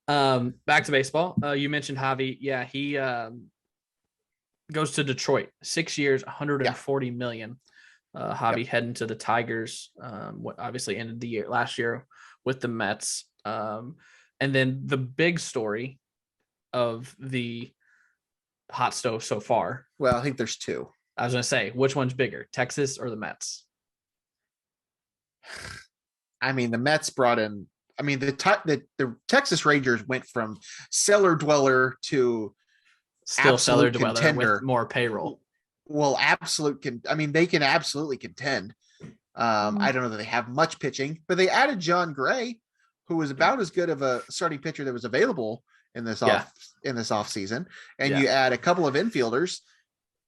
Back to baseball. You mentioned Javi. Yeah, he goes to Detroit. 6 years, 140 million. Javi heading to the Tigers. What obviously ended the year last year with the Mets. And then the big story of the hot stove so far. Well, I think there's two. I was going to say, which one's bigger, Texas or the Mets? I mean, the Mets brought in. I mean, the Texas Rangers went from cellar dweller to Still cellar dweller contender. with more payroll. Well, I mean, they can absolutely contend. I don't know that they have much pitching, but they added John Gray, who was about as good of a starting pitcher that was available in this off season. And you add a couple of infielders.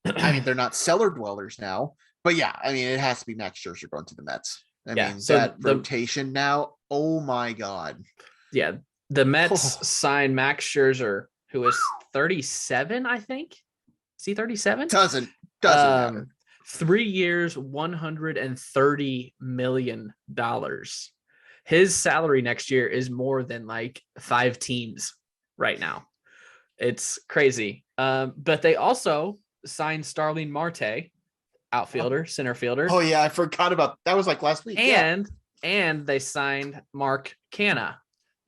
I mean, they're not cellar dwellers now, but yeah, I mean, it has to be Max Scherzer going to the Mets. I mean, so that rotation now, oh my God. Yeah. The Mets signed Max Scherzer, who is 37, I think. Is he 37? Doesn't matter. 3 years, $130 million. His salary next year is more than like 5 teams right now. It's crazy. But they also signed Starling Marte, outfielder, center fielder. Oh yeah, I forgot about that. Was like last week. And they signed Mark Canha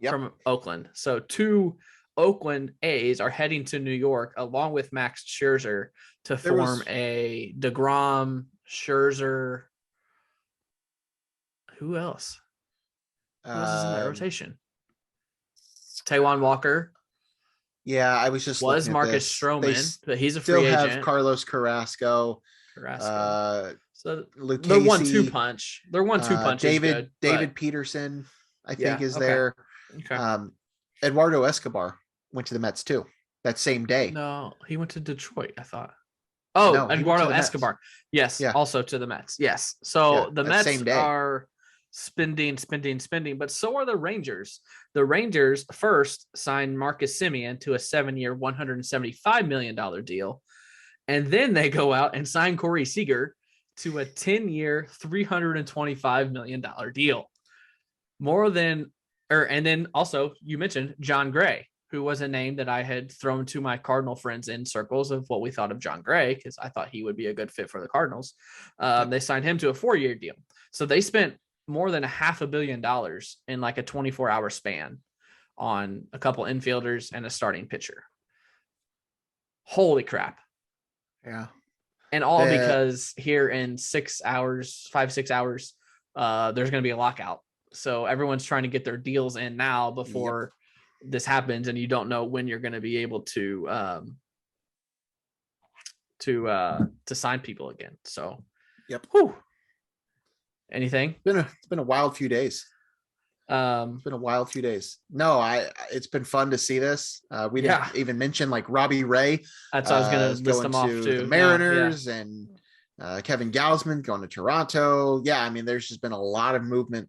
from Oakland. So 2 Oakland A's are heading to New York along with Max Scherzer to form a DeGrom, Scherzer. Who else? Who else is in that rotation? Taijuan Walker. Yeah, I was just was Marcus Stroman, but he's a free agent. Still have Carlos Carrasco. So Luke they're Casey, 1-2 punch. They're 1-2 punch. David Peterson, I think, is there. Okay. Eduardo Escobar went to the Mets too that same day. No, he went to Detroit, I thought. Oh, no, Eduardo Escobar. Yes, also to the Mets. Yes. So the Mets are spending, but so are the Rangers. The Rangers first signed Marcus Semien to a 7-year, $175 million deal. And then they go out and sign Corey Seager to a 10-year, $325 million deal. And then also you mentioned John Gray, who was a name that I had thrown to my Cardinal friends in circles of what we thought of John Gray, because I thought he would be a good fit for the Cardinals. They signed him to a 4-year deal. So they spent more than $500 million in like a 24-hour span on a couple infielders and a starting pitcher. Holy crap. Yeah. And all because here in 5-6 hours, there's going to be a lockout. So everyone's trying to get their deals in now before this happens, and you don't know when you're going to be able to sign people again. So, whew. Anything? It's been a wild few days. It's been a wild few days. No, it's been fun to see this. We didn't even mention like Robbie Ray. That's I was going to list them off too. The Mariners and Kevin Gausman going to Toronto. Yeah, I mean, there's just been a lot of movement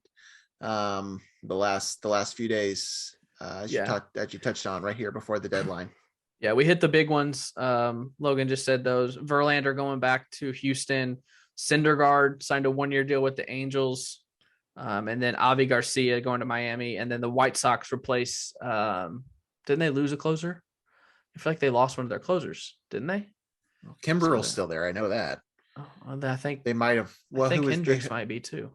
the last few days. As you touched on right here before the deadline. Yeah, we hit the big ones. Logan just said those. Verlander going back to Houston. Syndergaard signed a 1-year deal with the Angels. And then Avi Garcia going to Miami. And then the White Sox replace didn't they lose a closer? I feel like they lost one of their closers, didn't they? Kimbrel's still there. I know that. I think they might have. Well, I think Hendricks might be too.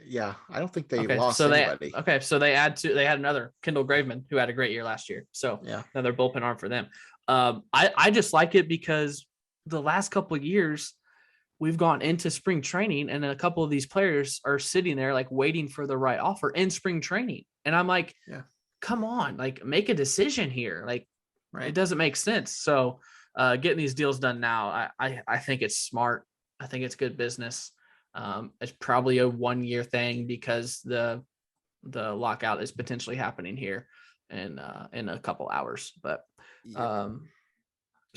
Yeah, I don't think they lost anybody. So they had another Kendall Graveman who had a great year last year. So another bullpen arm for them. I just like it because the last couple of years we've gone into spring training and a couple of these players are sitting there like waiting for the right offer in spring training. And I'm like, come on, like make a decision here. Like it doesn't make sense. So getting these deals done now, I think it's smart. I think it's good business. It's probably a 1-year thing because the lockout is potentially happening here in a couple hours. But so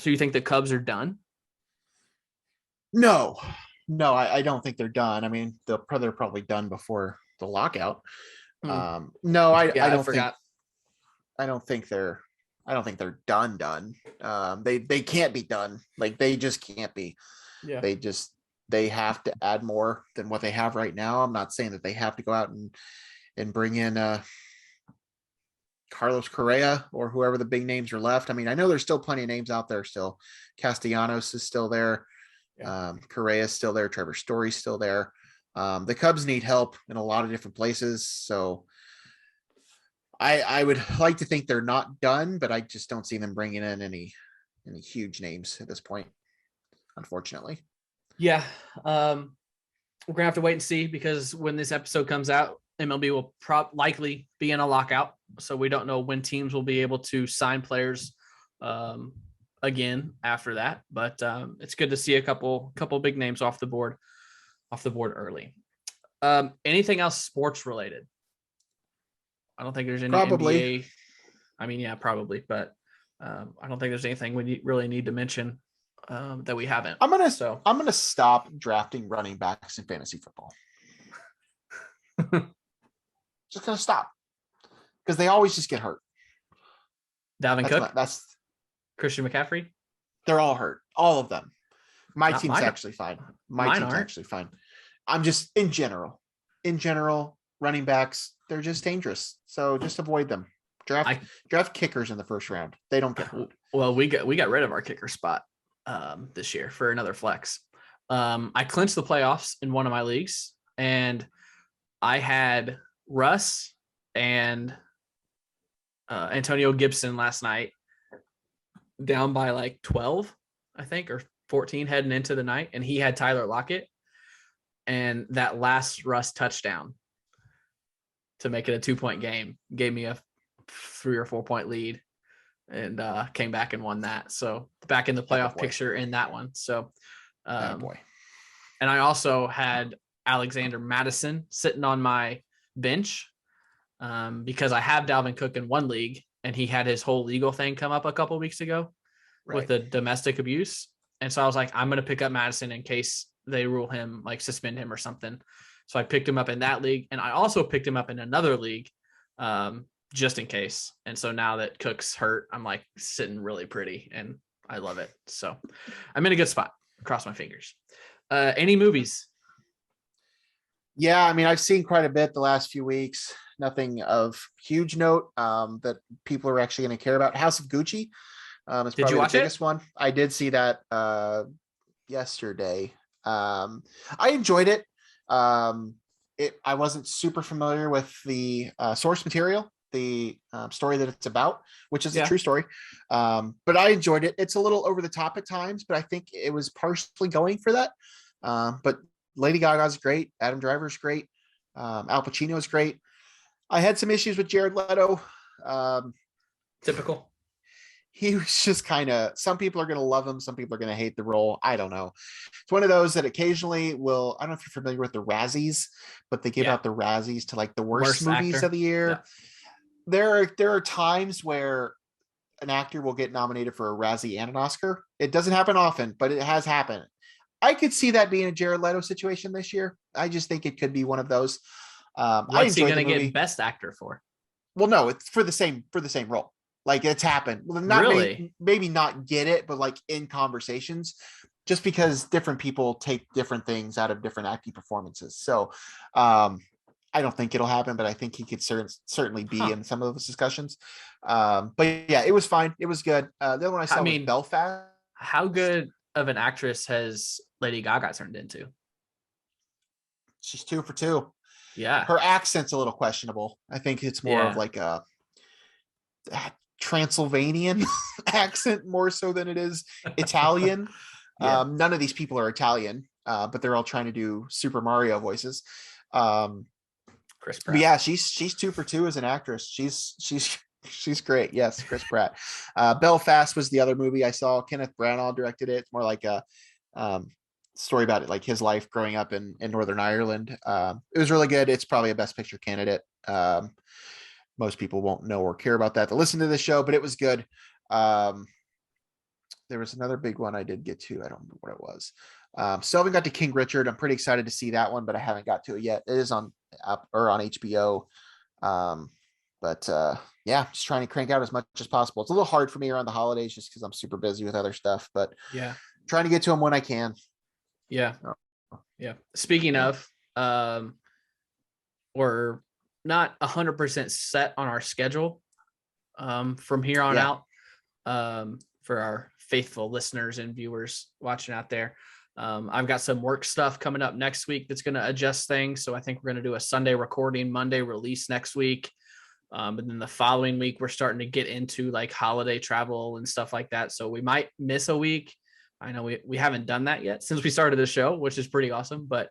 you think the Cubs are done? No, I don't think they're done. I mean, they're probably done before the lockout. No, I don't think they're done. They can't be done. Like they just can't be. Yeah. they have to add more than what they have right now. I'm not saying that they have to go out and bring in Carlos Correa or whoever the big names are left. I mean, I know there's still plenty of names out there still. Castellanos is still there. Yeah. Correa is still there. Trevor Story's still there. The Cubs need help in a lot of different places. So I would like to think they're not done, but I just don't see them bringing in any huge names at this point, unfortunately. Yeah. We're going to have to wait and see, because when this episode comes out, MLB will likely be in a lockout. So we don't know when teams will be able to sign players again after that. But it's good to see a couple big names off the board early. Anything else sports related? I don't think there's any probably. NBA. I mean, yeah, probably, but I don't think there's anything we really need to mention that we haven't. I'm gonna stop drafting running backs in fantasy football. Just gonna stop, because they always just get hurt. Dalvin Cook, that's Christian McCaffrey. They're all hurt, all of them. My team's mine. Actually fine. My team's actually fine. I'm just in general, running backs, they're just dangerous. So just avoid them. Draft kickers in the first round. They don't get hurt. Well, we got rid of our kicker spot this year for another flex. I clinched the playoffs in one of my leagues, and I had Russ and Antonio Gibson last night down by like 12, I think, or 14 heading into the night, and he had Tyler Lockett, and that last Russ touchdown to make it a 2-point game gave me a 3 or 4 point lead, and came back and won that. So back in the playoff picture in that one. So, and I also had Alexander Madison sitting on my bench because I have Dalvin Cook in one league, and he had his whole legal thing come up a couple of weeks ago with the domestic abuse. And so I was like, I'm going to pick up Madison in case they rule him, like suspend him or something. So I picked him up in that league, and I also picked him up in another league just in case. And so now that Cook's hurt, I'm like sitting really pretty, and I love it. So I'm in a good spot. Cross my fingers. Any movies? Yeah, I mean, I've seen quite a bit the last few weeks. Nothing of huge note that people are actually going to care about. House of Gucci is probably the biggest one. I did see that yesterday. I enjoyed it. I wasn't super familiar with the source material, the story that it's about, which is a true story. But I enjoyed it. It's a little over the top at times, but I think it was partially going for that. But Lady Gaga's great. Adam Driver's great. Al Pacino's great. I had some issues with Jared Leto. Typical. He was just kind of, some people are going to love him. Some people are going to hate the role. I don't know. It's one of those that occasionally will, I don't know if you're familiar with the Razzies, but they give out the Razzies to like the worst movies actor of the year. Yeah. There are times where an actor will get nominated for a Razzie and an Oscar. It doesn't happen often, but it has happened. I could see that being a Jared Leto situation this year. I just think it could be one of those. What's he going to get Best Actor for? Well, no, it's for the same role. Like it's happened. Well, not really. Maybe not get it, but like in conversations, just because different people take different things out of different acting performances. So I don't think it'll happen, but I think he could certainly be in some of those discussions. But yeah, it was fine. It was good. The other one I saw was Belfast. How good of an actress has Lady Gaga turned into? She's 2 for 2. Yeah. Her accent's a little questionable. I think it's more of like a Transylvanian accent more so than it is Italian. None of these people are Italian, but they're all trying to do Super Mario voices. Chris Pratt. But yeah, she's 2 for 2 as an actress. She's great. Yes, Chris Pratt. Belfast was the other movie I saw. Kenneth Branagh directed it. It's more like a story about it, like his life growing up in Northern Ireland. It was really good. It's probably a Best Picture candidate. Most people won't know or care about that to listen to this show, but it was good. There was another big one I did get to. I don't remember what it was. Still haven't got to King Richard. I'm pretty excited to see that one, but I haven't got to it yet. It is on HBO. Yeah, just trying to crank out as much as possible. It's a little hard for me around the holidays just because I'm super busy with other stuff, but trying to get to them when I can. Yeah. Yeah. Speaking of, we're not 100% set on our schedule from here on out. For our faithful listeners and viewers watching out there, I've got some work stuff coming up next week that's going to adjust things. So I think we're going to do a Sunday recording, Monday release next week. And then the following week, we're starting to get into like holiday travel and stuff like that. So we might miss a week. I know we haven't done that yet since we started the show, which is pretty awesome, but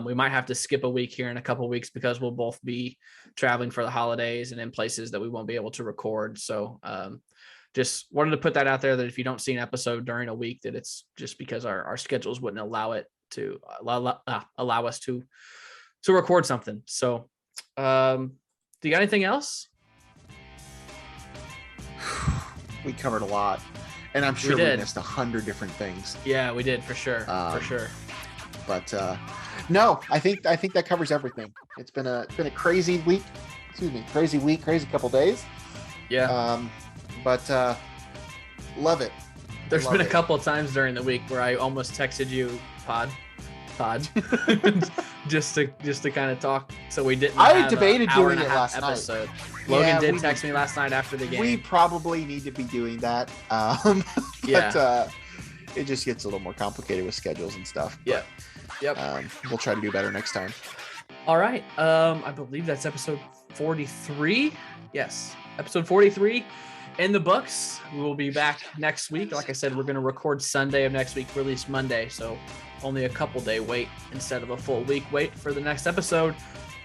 we might have to skip a week here in a couple of weeks because we'll both be traveling for the holidays and in places that we won't be able to record. So just wanted to put that out there that if you don't see an episode during a week, that it's just because our schedules wouldn't allow it to allow us to record something. So do you got anything else? We covered a lot. And I'm sure we missed 100 different things. Yeah, we did for sure. But no, I think that covers everything. It's been a crazy week. Crazy couple days. Yeah. But love it. There's been a couple of times during the week where I almost texted you pod just to kind of talk. So we didn't. I debated doing it last episode. night. Logan did text me last night after the game. We probably need to be doing that. But it just gets a little more complicated with schedules and stuff. Yeah. Yep. We'll try to do better next time. All right. I believe that's episode 43. Yes. Episode 43 in the books. We will be back next week. Like I said, we're going to record Sunday of next week, release Monday. So only a couple day wait instead of a full week wait for the next episode.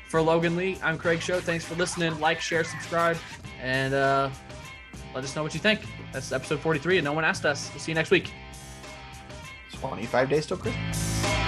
For Logan Lee, I'm Craig Choate. Thanks for listening. Like, share, subscribe, and let us know what you think. That's episode 43, and no one asked us. We'll see you next week. 25 days till Christmas.